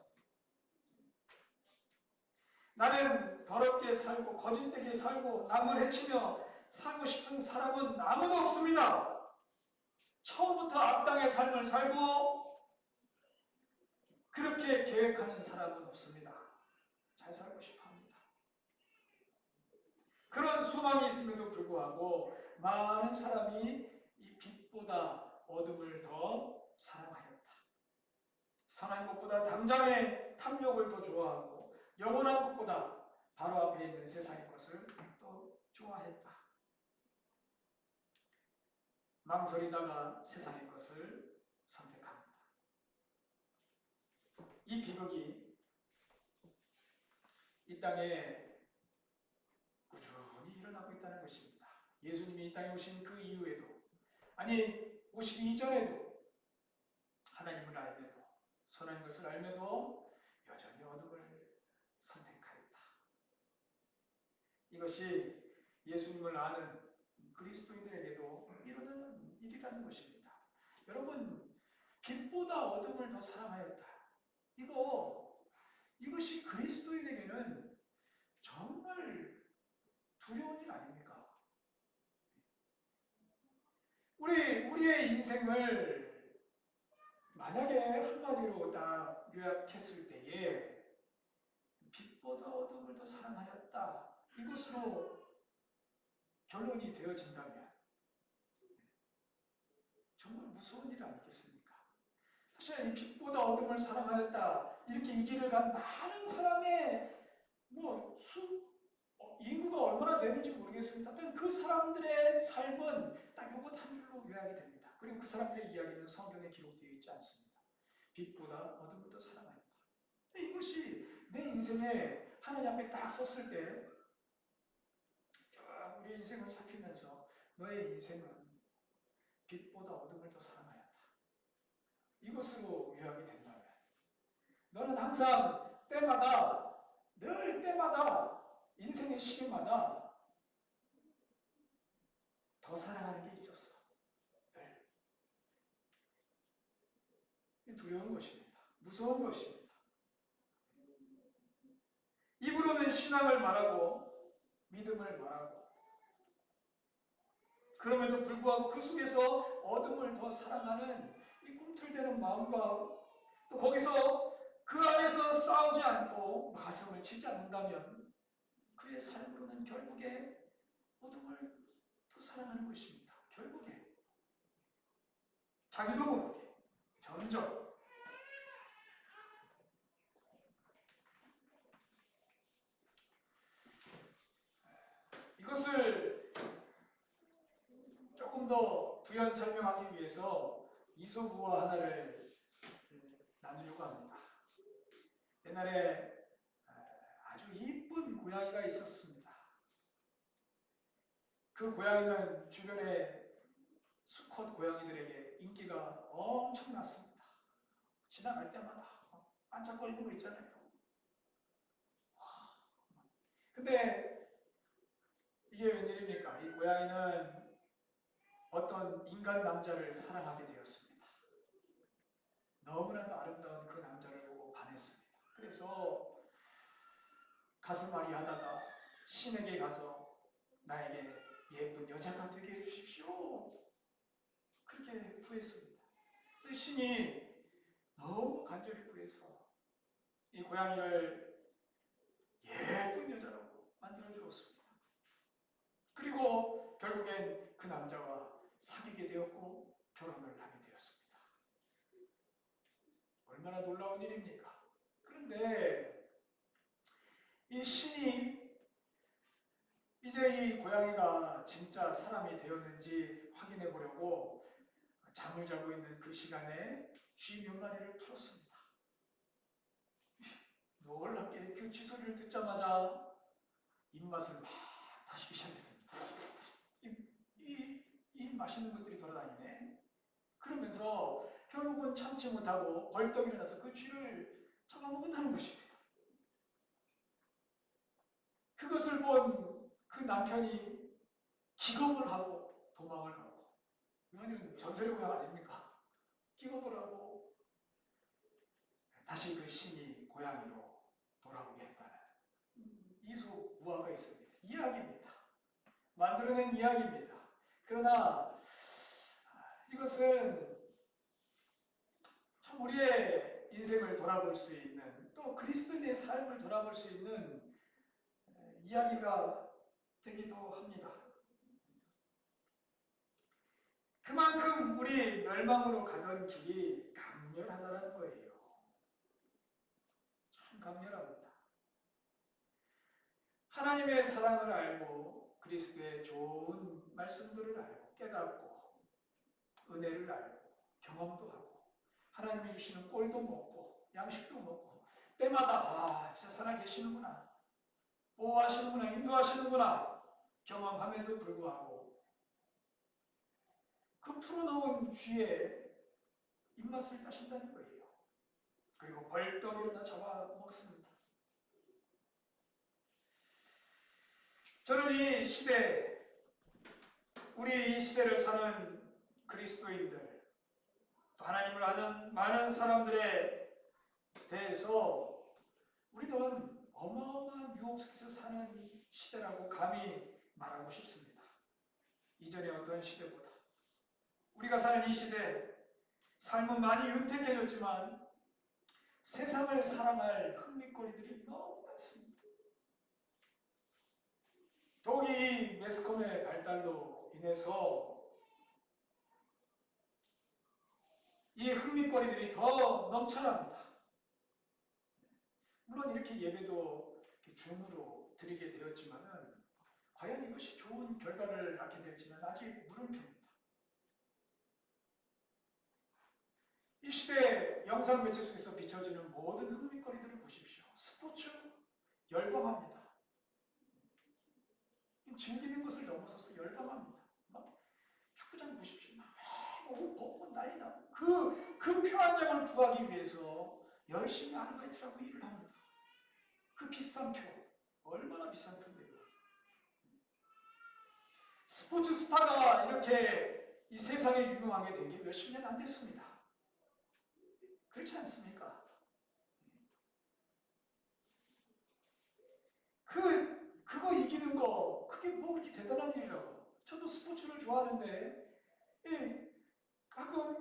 나는 더럽게 살고 거짓되게 살고 남을 해치며 살고 싶은 사람은 아무도 없습니다. 처음부터 악당의 삶을 살고 그렇게 계획하는 사람은 없습니다. 잘 살고 싶어 합니다. 그런 소망이 있음에도 불구하고 많은 사람이 이 빛보다 어둠을 더 사랑하였다. 선한 것보다 당장의 탐욕을 더 좋아하고 영원한 것보다 바로 앞에 있는 세상의 것을 더 좋아했다. 망설이다가 세상의 것을 선택합니다. 이 비극이 이 땅에 꾸준히 일어나고 있다는 것입니다. 예수님이 이 땅에 오신 그 이후에도, 아니 오시기 이전에도, 하나님을 알면도, 선한 것을 알면도 여전히 어둠을 선택하였다. 이것이 예수님을 아는 그리스도인들에게도 일어나는 일이라는 것입니다. 여러분, 빛보다 어둠을 더 사랑하였다. 이것이 그리스도인에게는 정말 두려운 일 아닙니까? 우리의 인생을 만약에 한마디로 딱 요약했을 때에 빛보다 어둠을 더 사랑하였다. 이것으로 결론이 되어진다면 정말 무서운 일 아니겠습니까? 사실 이 빛보다 어둠을 사랑하였다. 이렇게 이 길을 간 많은 사람의 인구가 얼마나 되는지 모르겠습니다. 하여튼 그 사람들의 삶은 딱 이것 한 줄로 요약이 됩니다. 그리고 그 사람들의 이야기는 성경에 기록되어 있지 않습니다. 빛보다 어둠을 더 사랑하였다. 이것이 내 인생에 하나님 앞에 딱 섰을 때 쭉 우리 인생을 살피면서 너의 인생은 빛보다 어둠을 더 사랑하였다. 이것으로 요약이 된다면 너는 항상 늘 때마다 인생의 시기마다 더 사랑하는 게 있었어. 늘. 두려운 것입니다. 무서운 것입니다. 입으로는 신앙을 말하고 믿음을 말하고 그럼에도 불구하고 그 속에서 어둠을 더 사랑하는 이 꿈틀대는 마음과 또 거기서 그 안에서 싸우지 않고 가슴을 치지 않는다면 그의 삶으로는 결국에 어둠을 더 사랑하는 것입니다. 결국에 자기도 모르게 점점 이것을 조금 더 부연 설명하기 위해서 이소부화 하나를 나누려고 합니다. 옛날에 아주 이쁜 고양이가 있었습니다. 그 고양이는 주변의 수컷 고양이들에게 인기가 엄청났습니다. 지나갈 때마다 반짝거리는 거 있잖아요. 근데 이게 웬일입니까? 이 고양이는 어떤 인간 남자를 사랑하게 되었습니다. 너무나도 아름다운 그 남자를 보고 반했습니다. 그래서 가슴앓이 하다가 신에게 가서 나에게 예쁜 여자가 되게 해주십시오. 그렇게 구했습니다. 그 신이 너무 간절히 구해서 이 고양이를 예쁜 여자라고 만들어 주었습니다. 얼마나 놀라운 일입니까? 그런데 이 신이 이제 이 고양이가 진짜 사람이 되었는지 확인해 보려고 잠을 자고 있는 그 시간에 쥐 몇 마리를 풀었습니다. 놀랍게 그 쥐 소리를 듣자마자 입맛을 막 다시기 시작했습니다. 이 맛있는 것들이 돌아다니네. 그러면서 결국은 참지 못하고 벌떡 일어나서 그 쥐를 잡아먹었다는 것입니다. 그것을 본 그 남편이 기겁을 하고 도망을 가고, 이거는 전설의 고향 아닙니까? 기겁을 하고 다시 그 신이 고향으로 돌아오게 했다는 이소우화가 있습니다. 이야기입니다. 만들어낸 이야기입니다. 그러나 이것은 참 우리의 인생을 돌아볼 수 있는, 또 그리스도인의 삶을 돌아볼 수 있는 이야기가 되기도 합니다. 그만큼 우리 멸망으로 가던 길이 강렬하다는 거예요. 참 강렬합니다. 하나님의 사랑을 알고 그리스도의 좋은 말씀들을 알고 깨닫고 은혜를 알고 경험도 하고 하나님이 주시는 꼴도 먹고 양식도 먹고 때마다 진짜 살아계시는구나, 보호하시는구나, 인도하시는구나 경험함에도 불구하고 그 풀어놓은 쥐에 입맛을 따신다는 거예요. 그리고 벌떡 일어나 잡아먹습니다. 저는 이 시대, 우리 이 시대를 사는 그리스도인들, 또 하나님을 아는 많은 사람들에 대해서 우리는 어마어마한 유혹 속에서 사는 시대라고 감히 말하고 싶습니다. 이전의 어떤 시대보다. 우리가 사는 이 시대, 삶은 많이 윤택해졌지만 세상을 사랑할 흥미거리들이 너무 많습니다. 더욱이 이 매스컴의 발달로 인해서 이 흥미거리들이 더 넘쳐납니다. 물론 이렇게 예배도 줌으로 드리게 되었지만은 과연 이것이 좋은 결과를 낳게 될지는 아직 물음표입니다. 이 시대 영상 매체 속에서 비춰지는 모든 흥미거리들을 보십시오. 스포츠 열광합니다. 즐기는 것을 넘어서서 열광합니다. 막 축구장 보십시오. 막 벚꽃 난리 나고 그 표 한 장을 구하기 위해서 열심히 아르바이트를 하고 일을 합니다. 그 비싼 표, 얼마나 비싼 표인데요. 스포츠 스타가 이렇게 이 세상에 유명하게 된 게 몇십 년 안 됐습니다. 그렇지 않습니까? 그거 이기는 거, 그게 뭐 그렇게 대단한 일이라고. 저도 스포츠를 좋아하는데, 가끔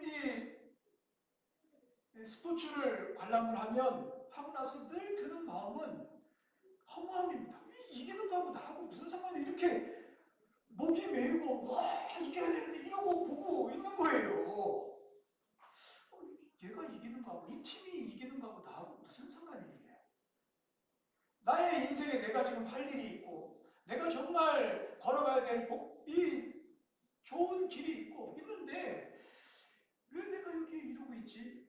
스포츠를 관람을 하고 나서 늘 드는 마음은 허무함입니다. 이기는 거하고 나하고 무슨 상관이, 이렇게 목이 메이고, 와, 이겨야 되는데 이러고 보고 있는 거예요. 얘가 이기는 거하고, 이 팀이 이기는 거하고 나하고 무슨 상관이 있냐. 나의 인생에 내가 지금 할 일이 있고, 내가 정말 걸어가야 될 이 좋은 길이 있고 있는데 왜 내가 여기 이러고 있지?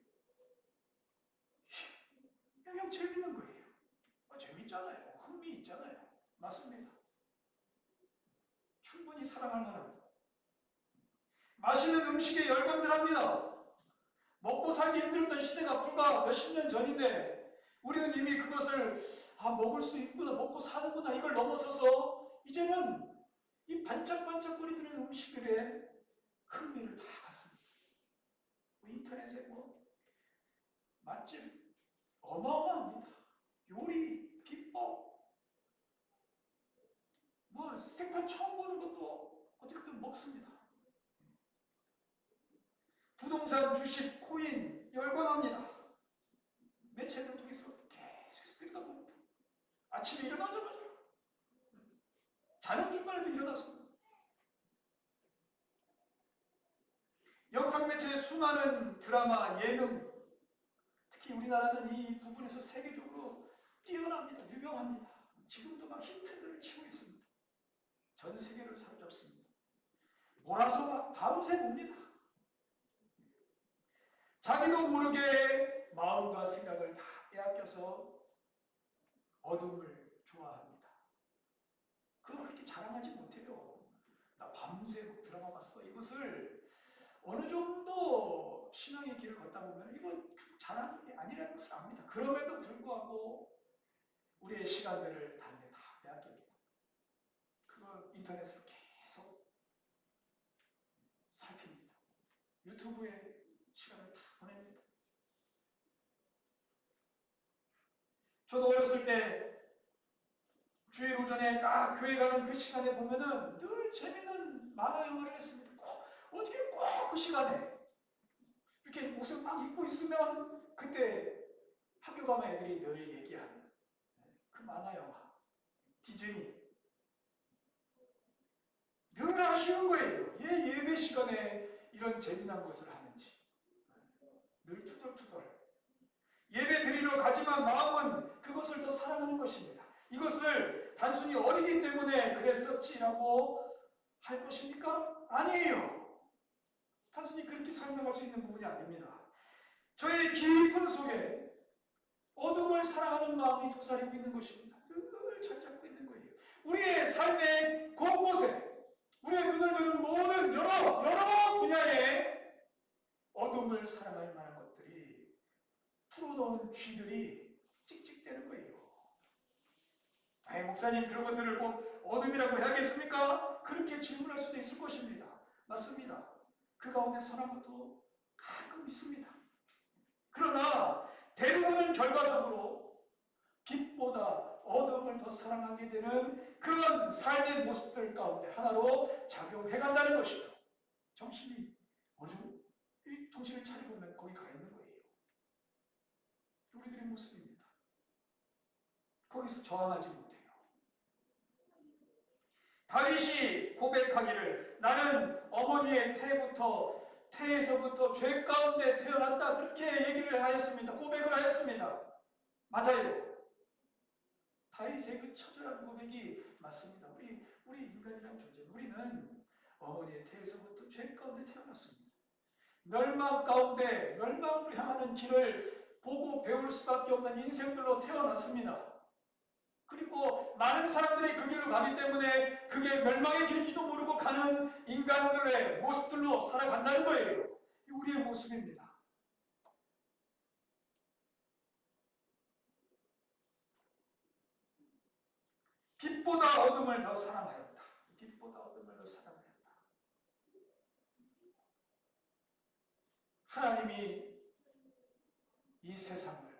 그냥 재밌는 거예요. 재밌잖아요. 흥미 있잖아요. 맞습니다. 충분히 사랑할 만합니다. 맛있는 음식에 열광들합니다. 먹고 살기 힘들었던 시대가 불과 몇십 년 전인데 우리는 이미 그것을 먹을 수 있구나, 먹고 사는구나, 이걸 넘어서서 이제는 이 반짝반짝거리는 음식들에 흥미를 다 갖습니다. 인터넷에 맛집 어마어마합니다. 요리, 비법, 생판 처음 보는 것도 어떻게든 먹습니다. 부동산, 주식, 코인 열광합니다. 매체들 통해서 계속해서 들여다봅니다. 아침에 일어나자마자 자는 중간에도 일어나서 영상 매체의 수많은 드라마, 예능, 특히 특히 우리나라는 이 부분에서 세계적으로 뛰어납니다. 유명합니다. 지금도 막 히트들을 치고 있습니다. 전 세계를 사로잡습니다. 몰아서 막 밤새 봅니다. 자기도 모르게 마음과 생각을 다 빼앗겨서 어둠을 좋아합니다. 그거 그렇게 자랑하지 못해요. 나 밤새 드라마 봤어. 이것을 어느 정도 신앙의 길을 걷다 보면 이거 자랑이 아니라는 것을 압니다. 그럼에도 불구하고 우리의 시간들을 다른 데 다 빼앗깁니다. 그거 인터넷으로 계속 살핍니다. 유튜브에 시간을 다 보냅니다. 저도 어렸을 때 주일 오전에 딱 교회 가는 그 시간에 보면은 늘 재밌는 만화 영화를 했습니다. 어떻게 꼭 그 시간에 이렇게 옷을 막 입고 있으면 그때 학교 가면 애들이 늘 얘기하는 그 만화 영화 디즈니 늘 아쉬운 거예요. 왜 예배 시간에 이런 재미난 것을 하는지 늘 투덜투덜 예배 드리러 가지만 마음은 그것을 더 사랑하는 것입니다. 이것을 단순히 어리기 때문에 그랬었지라고 할 것입니까? 아니에요. 단순히 그렇게 설명할 수 있는 부분이 아닙니다. 저의 깊은 속에 어둠을 사랑하는 마음이 도사리고 있는 것입니다. 늘 자리 잡고 있는 거예요. 우리의 삶의 곳곳에 우리의 눈을 드는 모든 여러 분야의 어둠을 사랑할 만한 것들이 풀어놓은 쥐들이 찍찍대는 거예요. 아이 목사님 그런 것들을 꼭 어둠이라고 해야겠습니까? 그렇게 질문할 수도 있을 것입니다. 맞습니다. 그 가운데 선한 것도 가끔 있습니다. 그러나 대부분은 결과적으로 빛보다 어둠을 더 사랑하게 되는 그런 삶의 모습들 가운데 하나로 작용해 간다는 것이죠. 정신이 어느 정도 정신을 차려보면 거기 가 있는 거예요. 우리들의 모습입니다. 거기서 저항하지 못해요. 다윗이 고백하기를 나는 어머니의 태에서부터 죄 가운데 태어났다 그렇게 얘기를 하였습니다. 고백을 하였습니다. 맞아요. 다윗의 그 처절한 고백이 맞습니다. 우리 인간이란 존재, 우리는 어머니의 태에서부터 죄 가운데 태어났습니다. 멸망 가운데 멸망으로 향하는 길을 보고 배울 수밖에 없는 인생들로 태어났습니다. 그리고 많은 사람들이 그 길로 가기 때문에 그게 멸망의 길인지도 모르고 가는 인간들의 모습들로 살아간다는 거예요. 우리의 모습입니다. 빛보다 어둠을 더 사랑하였다. 빛보다 어둠을 더 사랑하였다. 하나님이 이 세상을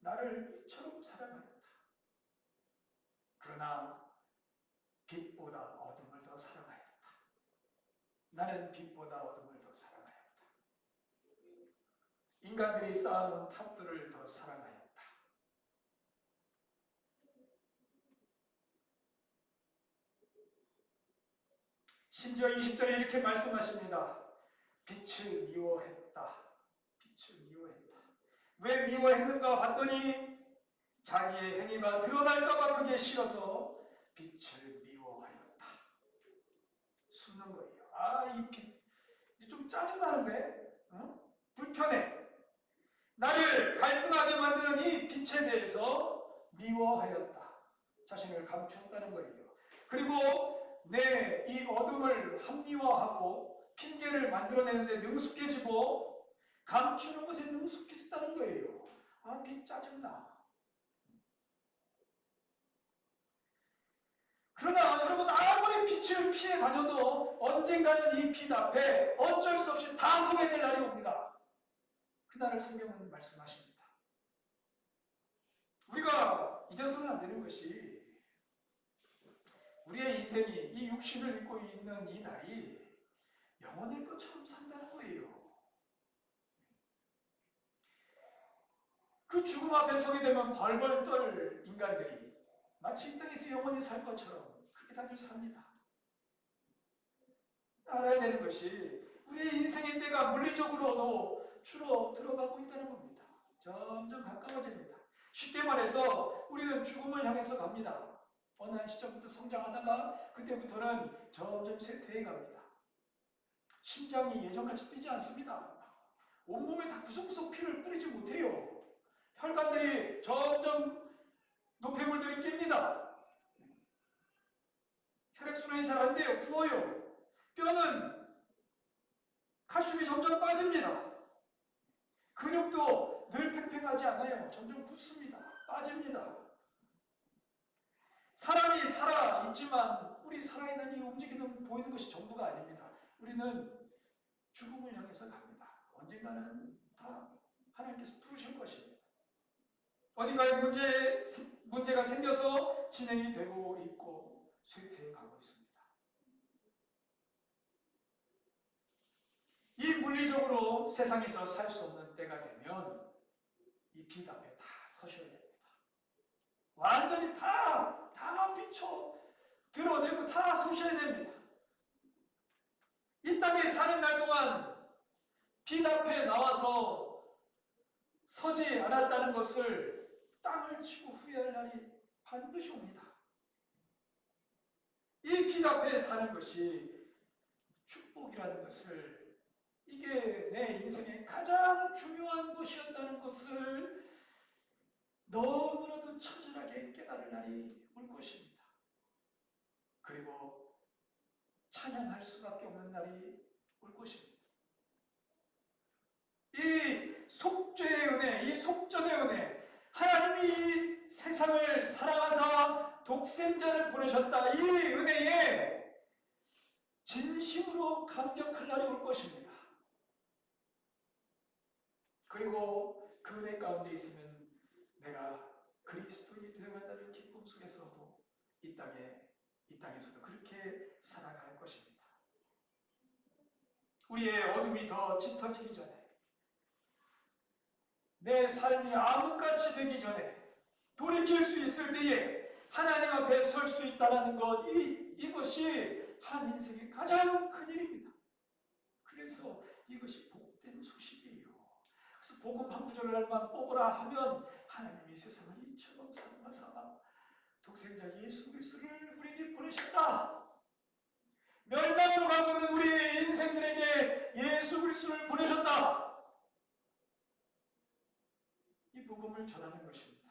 나를 이처럼 사랑하였다. 그러나 빛보다 어둠을 더 사랑하였다. 나는 빛보다 어둠을 더 사랑하였다. 인간들이 쌓아놓은 탑들을 더 사랑하였다. 심지어 20절에 이렇게 말씀하십니다. 빛을 미워했다. 빛을 미워했다. 왜 미워했는가 봤더니 자기의 행위가 드러날까봐 그게 싫어서 빛을 미워하였다. 숨는 거예요. 이 빛 좀 짜증나는데 불편해. 나를 갈등하게 만드는 이 빛에 대해서 미워하였다. 자신을 감추었다는 거예요. 그리고 내 이 어둠을 합리화하고 핑계를 만들어내는데 능숙해지고 감추는 것에 능숙해졌다는 거예요. 빛 짜증나. 그러나 여러분 아무리 빛을 피해 다녀도 언젠가는 이 빛 앞에 어쩔 수 없이 다 서게 될 날이 옵니다. 그날을 성경은 말씀하십니다. 우리가 잊어서는 안 되는 것이 우리의 인생이 이 육신을 입고 있는 이 날이 영원일 것처럼 산다는 거예요. 그 죽음 앞에 서게 되면 벌벌 떨 인간들이 마치 이 땅에서 영원히 살 것처럼 그렇게 다들 삽니다. 알아야 되는 것이 우리의 인생의 때가 물리적으로도 줄어들어가고 있다는 겁니다. 점점 가까워집니다. 쉽게 말해서 우리는 죽음을 향해서 갑니다. 어느 한 시점부터 성장하다가 그때부터는 점점 쇠퇴해 갑니다. 심장이 예전같이 뛰지 않습니다. 온몸에 다 구석구석 피를 뿌리지 못해요. 혈관들이 점점 노폐물들이 낍니다. 혈액순환이 잘 안 돼요. 부어요. 뼈는 칼슘이 점점 빠집니다. 근육도 늘 팽팽하지 않아요. 점점 굳습니다. 빠집니다. 사람이 살아있지만 우리 살아있는 이 움직이는 보이는 것이 전부가 아닙니다. 우리는 죽음을 향해서 갑니다. 언젠가는 다 하나님께서 부르실 것입니다. 어딘가에 문제가 생겨서 진행이 되고 있고 쇠퇴해 가고 있습니다. 이 물리적으로 세상에서 살 수 없는 때가 되면 이 빛 앞에 다 서셔야 됩니다. 완전히 다 비춰 드러내고 다 서셔야 됩니다. 이 땅에 사는 날 동안 빛 앞에 나와서 서지 않았다는 것을 땅을 치고 후회할 날이 반드시 옵니다. 이 빛 앞에 사는 것이 축복이라는 것을, 이게 내 인생의 가장 중요한 것이었다는 것을 너무나도 처절하게 깨달을 날이 올 것입니다. 그리고 찬양할 수밖에 없는 날이 올 것입니다. 이 속죄의 은혜, 이 속전의 은혜, 하나님이 이 세상을 사랑하사 독생자를 보내셨다. 이 은혜에 진심으로 감격할 날이 올 것입니다. 그리고 그 은혜 가운데 있으면 내가 그리스도인이 되어간다는 기쁨 속에서도 이 땅에서도 그렇게 살아갈 것입니다. 우리의 어둠이 더 짙어지기 전에, 내 삶이 암흑같이 되기 전에, 돌이킬 수 있을 때에 하나님 앞에 설 수 있다는 것, 이것이 한 인생의 가장 큰 일입니다. 그래서 이것이 복된 소식이에요. 그래서 복음 한 구절만 뽑으라 하면 하나님이 세상을 이처럼 사랑하사 독생자 예수 그리스도를 우리에게 보내셨다. 멸망으로 가고 있는 우리 인생들에게 예수 그리스도를 보내셨다. 이 복음을 전하는 것입니다.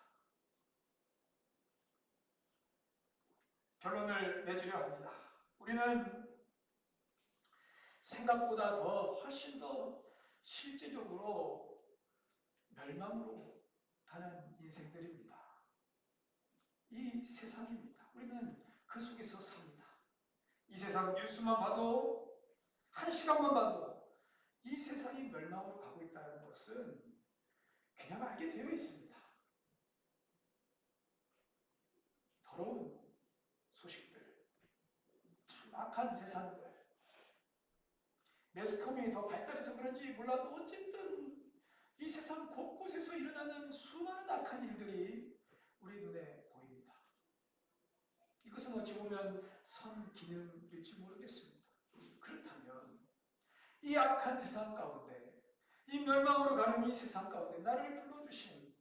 결론을 내주려 합니다. 우리는 생각보다 훨씬 더 실제적으로 멸망으로 가는 인생들입니다. 이 세상입니다. 우리는 그 속에서 삽니다. 이 세상 뉴스만 봐도, 한 시간만 봐도 이 세상이 멸망으로 가고 있다는 것은 그냥 알게 되어 있습니다. 더러운 소식들, 참 악한 세상들, 매스컴이 더 발달해서 그런지 몰라도 어쨌든 이 세상 곳곳에서 일어나는 수많은 악한 일들이 우리 눈에 보입니다. 이것은 어찌 보면 선기능일지 모르겠습니다. 그렇다면 이 악한 세상 가운데, 이 멸망으로 가는 이 세상 가운데 나를 불러주신,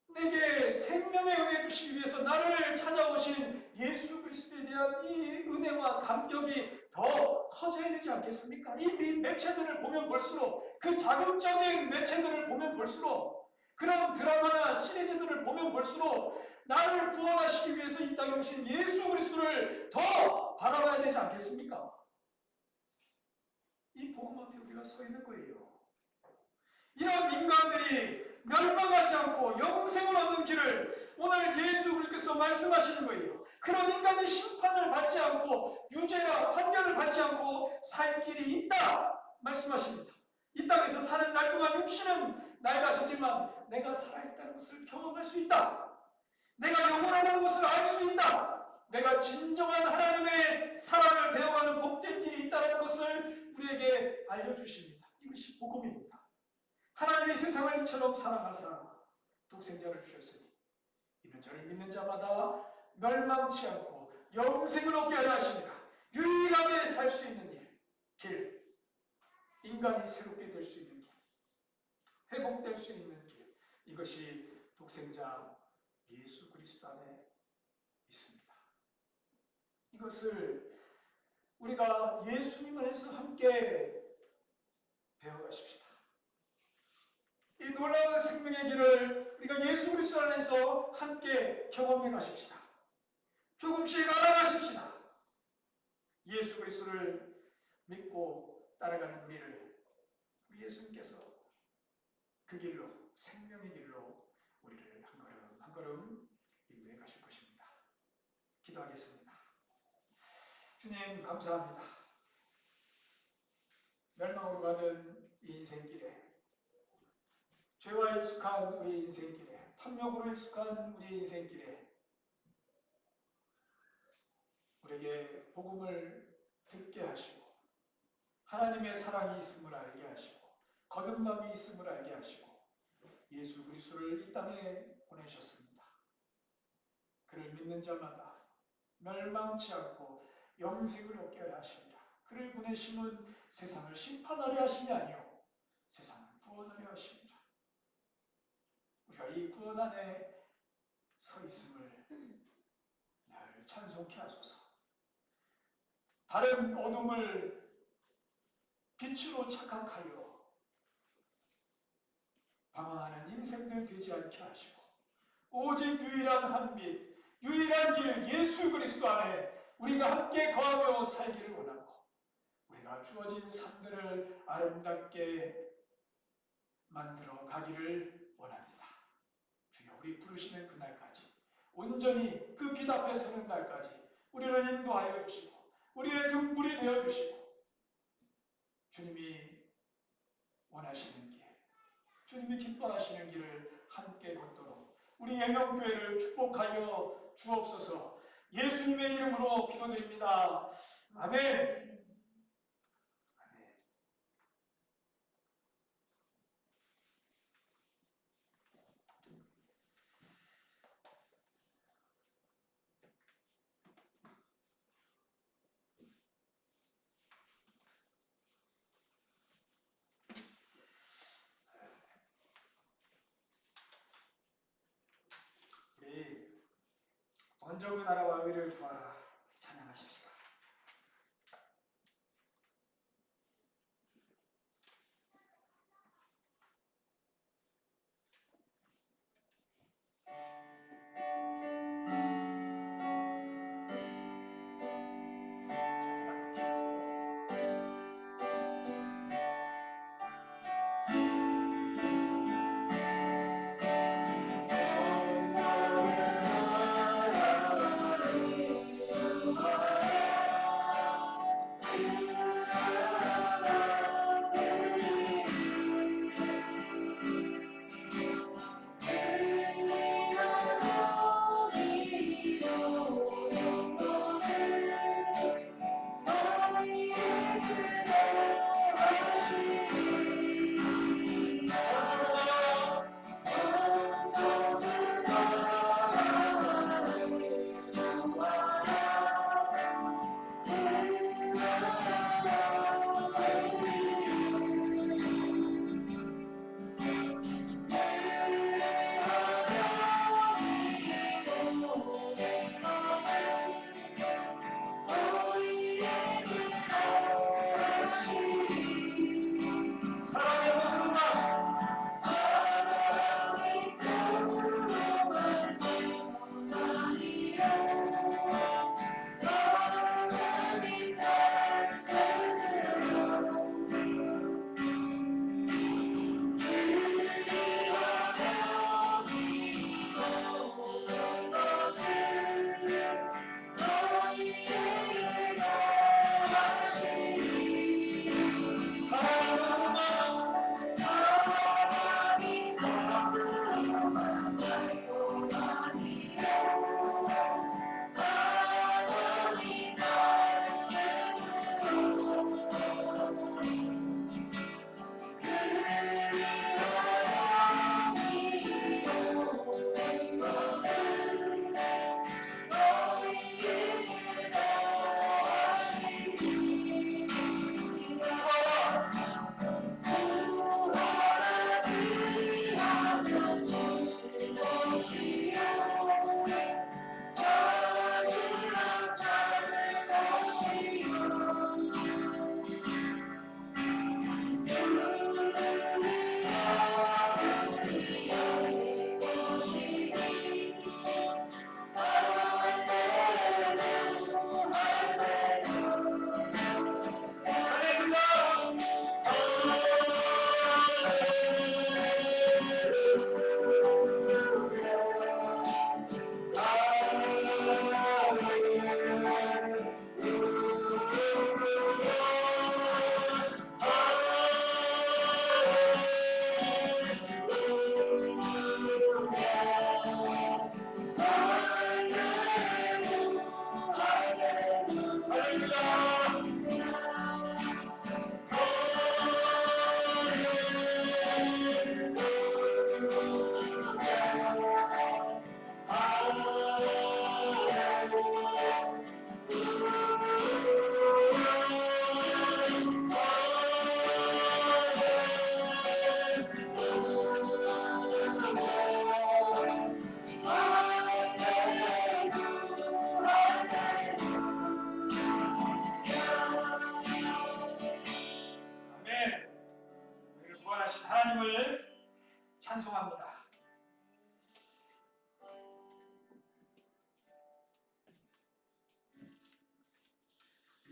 내게 생명의 은혜 주시기 위해서 나를 찾아오신 예수 그리스도에 대한 이 은혜와 감격이 더 커져야 되지 않겠습니까? 이 매체들을 보면 볼수록, 그 자극적인 매체들을 보면 볼수록, 그런 드라마나 시리즈들을 보면 볼수록 나를 구원하시기 위해서 이 땅에 오신 예수 그리스도를 더 바라봐야 되지 않겠습니까? 이 복음 앞에 우리가 서 있는 거예요. 이런 인간들이 멸망하지 않고 영생을 얻는 길을 오늘 예수 그리스도께서 말씀하시는 거예요. 그런 인간은 심판을 받지 않고, 유죄나 판결을 받지 않고 살 길이 있다 말씀하십니다. 이 땅에서 사는 날 동안 육신은 낡아지지만 내가 살아있다는 것을 경험할 수 있다. 내가 영원하다는 것을 알 수 있다. 내가 진정한 하나님의 사랑을 배워가는 복된 길이 있다는 것을 우리에게 알려주십니다. 이것이 복음입니다. 하나님이 세상을 이처럼 사랑하사 독생자를 주셨으니 이는 저를 믿는 자마다 멸망치 않고 영생을 얻게 하려 하시니라. 유일하게 살 수 있는 길, 인간이 새롭게 될 수 있는 길, 회복될 수 있는 길, 이것이 독생자 예수 그리스도 안에 있습니다. 이것을 우리가 예수님 안에서 함께 배워가십시다. 이 놀라운 생명의 길을 우리가 예수 그리스도 안에서 함께 경험해 가십시다. 조금씩 알아가십시다. 예수 그리스도를 믿고 따라가는 우리를 우리 예수님께서 그 길로, 생명의 길로 우리를 한 걸음 한 걸음 인도해 가실 것입니다. 기도하겠습니다. 주님 감사합니다. 멸망으로 가는 이 인생길에, 죄와 익숙한 우리 인생길에, 탐욕으로 익숙한 우리 인생길에 우리에게 복음을 듣게 하시고 하나님의 사랑이 있음을 알게 하시고 거듭남이 있음을 알게 하시고 예수 그리스도를 이 땅에 보내셨습니다. 그를 믿는 자마다 멸망치 않고 영생을 얻게 하십니다. 그를 보내심은 세상을 심판하려 하심이 아니요 세상을 구원하려 하십니다. 우리가 이 구원 안에 서 있음을 늘 찬송케 하소서. 다른 어둠을 빛으로 착각하여 방황하는 인생들 되지 않게 하시고 오직 유일한 한 빛, 유일한 길 예수 그리스도 안에 우리가 함께 거하며 살기를 원하고 우리가 주어진 삶들을 아름답게 만들어 가기를 원합니다. 주여, 우리 부르시는 그날까지 온전히 그 빛 앞에 서는 날까지 우리를 인도하여 주시고 우리의 등불이 되어 주시고 주님이 원하시는 길, 주님이 기뻐하시는 길을 함께 걷도록 우리 예명교회를 축복하여 주옵소서. 예수님의 이름으로 기도드립니다. 아멘. 우리 먼저 그 나라와 의를 구하라 찬양하십시다. 먼저 그 나라와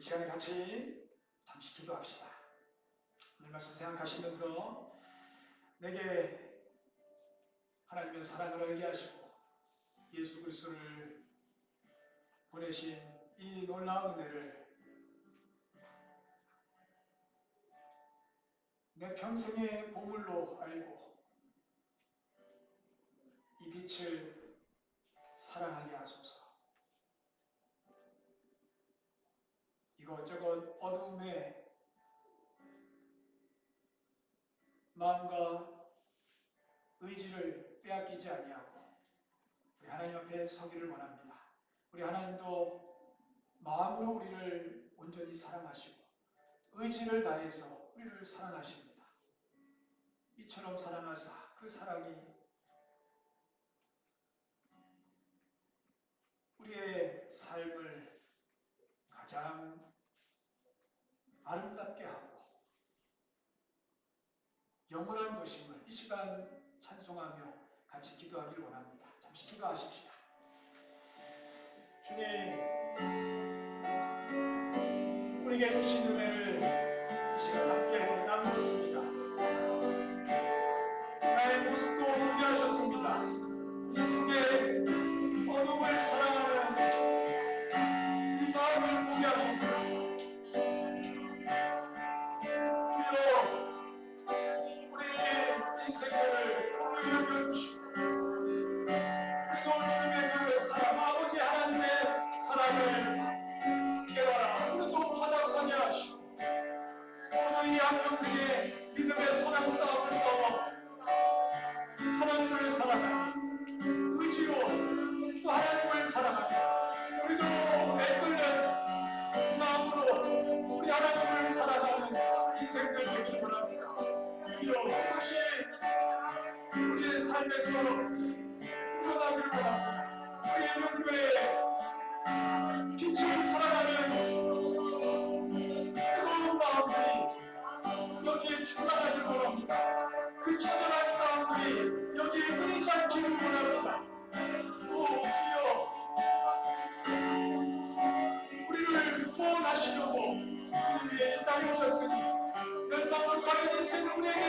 시간에 같이 잠시 기도합시다. 오늘 말씀 생각하시면서 내게 하나님의 사랑을 알게 하시고 예수 그리스도를 보내신 이 놀라운 은혜를 내 평생의 보물로 알고 이 빛을 사랑하게 하소서. 이것저것 어두움에 마음과 의지를 빼앗기지 아니하고 우리 하나님 앞에 서기를 원합니다. 우리 하나님도 마음으로 우리를 온전히 사랑하시고 의지를 다해서 우리를 사랑하십니다. 이처럼 사랑하사 그 사랑이 우리의 삶을 가장 아름답게 하고 영원한 것임을 이 시간 찬송하며 같이 기도하기를 원합니다. 잠시 기도하십시다. 주님, 우리에게 주신 은혜를 이 시간 함께 나누었습니다. 나의 모습도 보게 하셨습니다. 이 속에 어둠을 사랑하는 이 마음을 보게 하셨습니다. 주여, 우리 인생을 풍요히 여겨주시고 우리도 주님의 그 사랑, 아버지 하나님의 사랑을 깨달아 우리도 받아가게 하시고 오늘 이 한평생의 믿음의 선한 싸움을 싸워 하나님을 사랑하니 의지로 또 하나님을 사랑하며 우리도 애끓는 마음으로 우리 하나님을 사랑하는 인생들 되기를 원합니다. 주여, 이것이 우리의 삶에서 일어나기를 원합니다. 우리의 명교회에 빛을 사랑하는 뜨거운 마음들이 여기에 충만하기를 원합니다. 그 처절한 싸움들이 여기에 끊이지 않기를 원합니다. 오 주여, 우리를 구원하시려고 주님 위에 이 땅에 오셨으니 멸망으로 가는 인생을 우리에게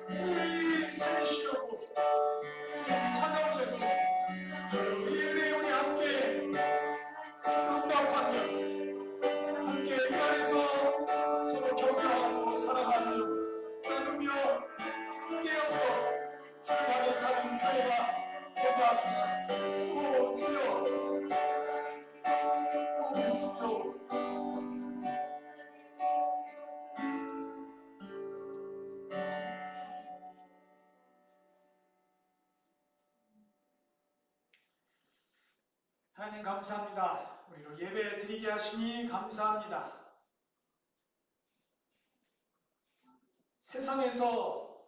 우리를 살리시려고 주님이 찾아오셨으니 이 은혜 여기 함께 응답하며 함께 이 안에서 서로 격려하고 사랑하며 나누며 깨어서 주를 향해 사는 교회가 되게 하소서. 오 주여, 오 주여, 하나님 감사합니다. 우리로 예배 드리게 하시니 감사합니다. 세상에서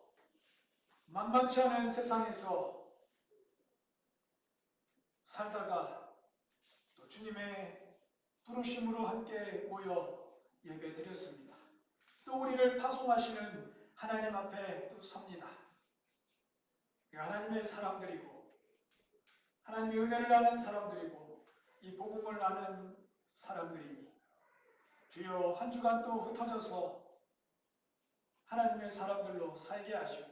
만만치 않은 세상에서 살다가 또 주님의 부르심으로 함께 모여 예배 드렸습니다. 또 우리를 파송하시는 하나님 앞에 또 섭니다. 하나님의 사람들이고 하나님의 은혜를 아는 사람들이고 이 복음을 아는 사람들이니 주여 한 주간 또 흩어져서 하나님의 사람들로 살게 하시고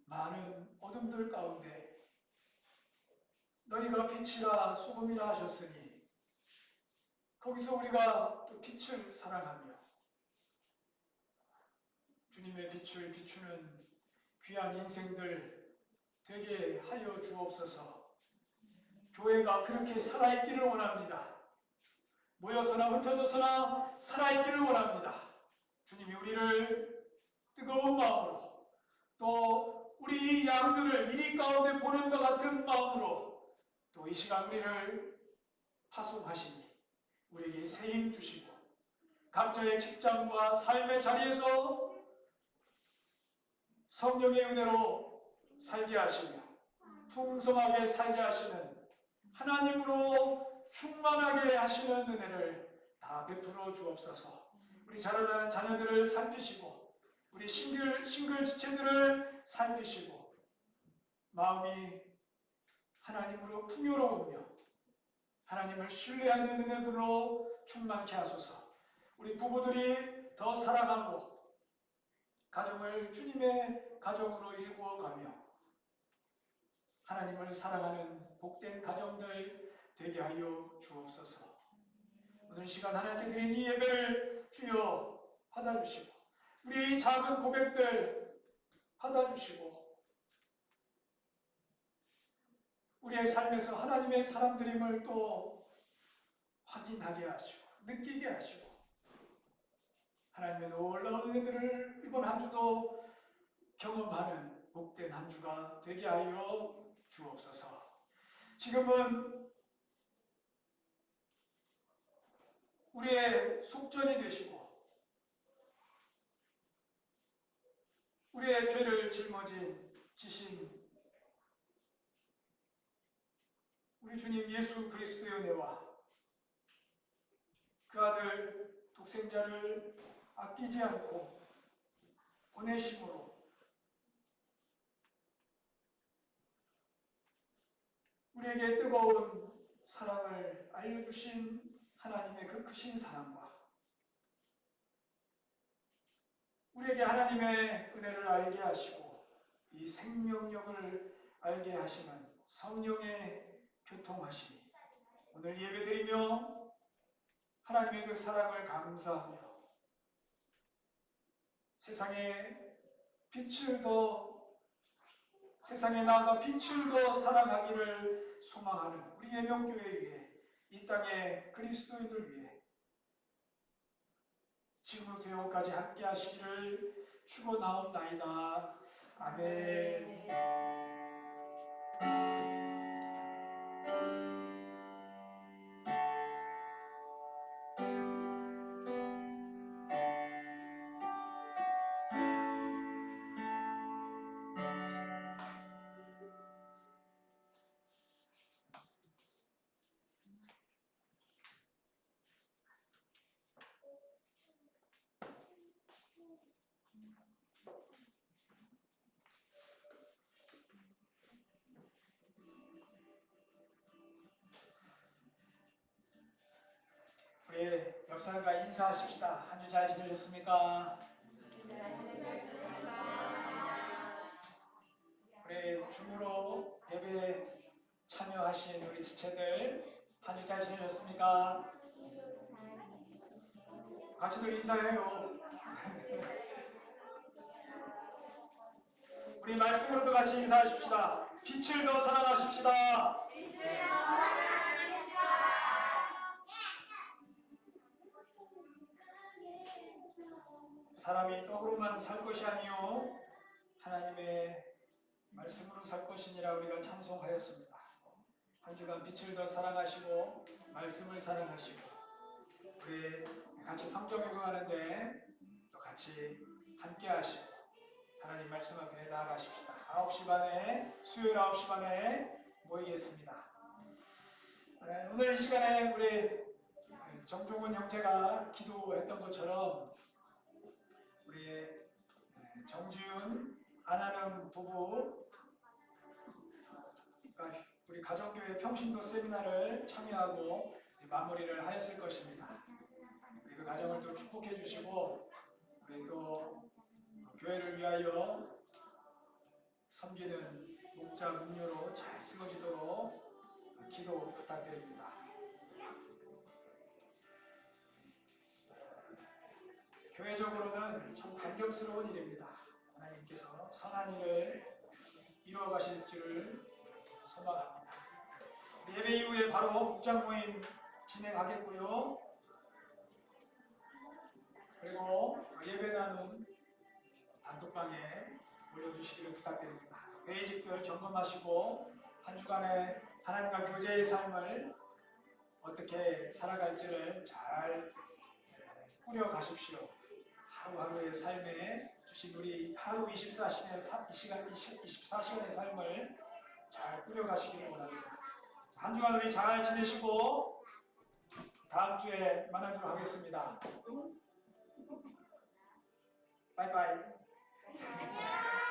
많은 어둠들 가운데 너희가 빛이라 소금이라 하셨으니 거기서 우리가 또 빛을 사랑하며 주님의 빛을 비추는 귀한 인생들 되게 하여 주옵소서. 교회가 그렇게 살아있기를 원합니다. 모여서나 흩어져서나 살아있기를 원합니다. 주님이 우리를 뜨거운 마음으로 또 우리 양들을 이리 가운데 보는 것 같은 마음으로 또 이 시간 우리를 파송하시니 우리에게 새 힘 주시고 각자의 직장과 삶의 자리에서 성령의 은혜로 살게 하시며 풍성하게 살게 하시는 하나님으로 충만하게 하시는 은혜를 다 베풀어 주옵소서. 우리 자라나는 자녀들을 살피시고 우리 싱글 지체들을 살피시고 마음이 하나님으로 풍요로우며 하나님을 신뢰하는 은혜로 충만케 하소서. 우리 부부들이 더 사랑하고 가정을 주님의 가정으로 일구어가며 하나님을 사랑하는 복된 가정들 되게 하여 주옵소서. 오늘 시간 하나님께 드린 이 예배를 주여 받아주시고 우리 작은 고백들 받아주시고 우리의 삶에서 하나님의 사람들임을 또 확인하게 하시고 느끼게 하시고 하나님의 놀라운 은혜들을 이번 한 주도 경험하는 복된 한 주가 되게 하여 주옵소서. 지금은 우리의 속전이 되시고 우리의 죄를 짊어지신 우리 주님 예수 그리스도의 은혜와 그 아들 독생자를 아끼지 않고 보내심으로 우리에게 뜨거운 사랑을 알려주신 하나님의 그 크신 사랑과 우리에게 하나님의 은혜를 알게 하시고 이 생명력을 알게 하시는 성령의 교통하심이 오늘 예배드리며 하나님의 그 사랑을 감사하며 세상에 세상에 나아가 빛을 더 사랑하기를 소망하는 우리 예명교회 위해 이 땅의 그리스도인들 위해 지금부터 영원까지 함께 하시기를 축원하옵나이다. 아멘. 우리 옆 사람과 인사하십시다. 한 주 잘 지내셨습니까? 우리 줌으로 예배 참여하신 우리 지체들 한 주 잘 지내셨습니까? 같이들 인사해요. 우리 말씀으로도 같이 인사하십시다. 빛을 더 사랑하십시다. 사람이 떡으로만 살 것이 아니요 하나님의 말씀으로 살 것이니라 우리가 찬송하였습니다. 한 주간 빛을 더 사랑하시고 말씀을 사랑하시고 우리 같이 성경 읽어가는데 또 같이 함께 하시고 하나님 말씀 앞에 나아가십시다. 9시 반에 수요일 9시 반에 모이겠습니다. 오늘 이 시간에 우리 정종훈 형제가 기도했던 것처럼 우리 정지훈, 안하름 부부 우리 가정교회 평신도 세미나를 참여하고 마무리를 하였을 것입니다. 우리 그 가정을 또 축복해 주시고 우리 또 교회를 위하여 섬기는 목자 목료로 잘 쓰러지도록 기도 부탁드립니다. 교회적으로는 참 감격스러운 일입니다. 하나님께서 선한 일을 이루어 가실 줄을 소망합니다. 예배 이후에 바로 목장 모임 진행하겠고요. 그리고 예배 나눈 단톡방에 올려주시기를 부탁드립니다. 회의직들 점검하시고 한 주간의 하나님과 교제의 삶을 어떻게 살아갈지를 잘 꾸려가십시오. 하루하루의 삶에 주신 우리 하루 24시간의 삶을 잘 꾸려가시기를 원합니다. 한 주간 우리 잘 지내시고 다음 주에 만나도록 하겠습니다. 바이바이. 안녕.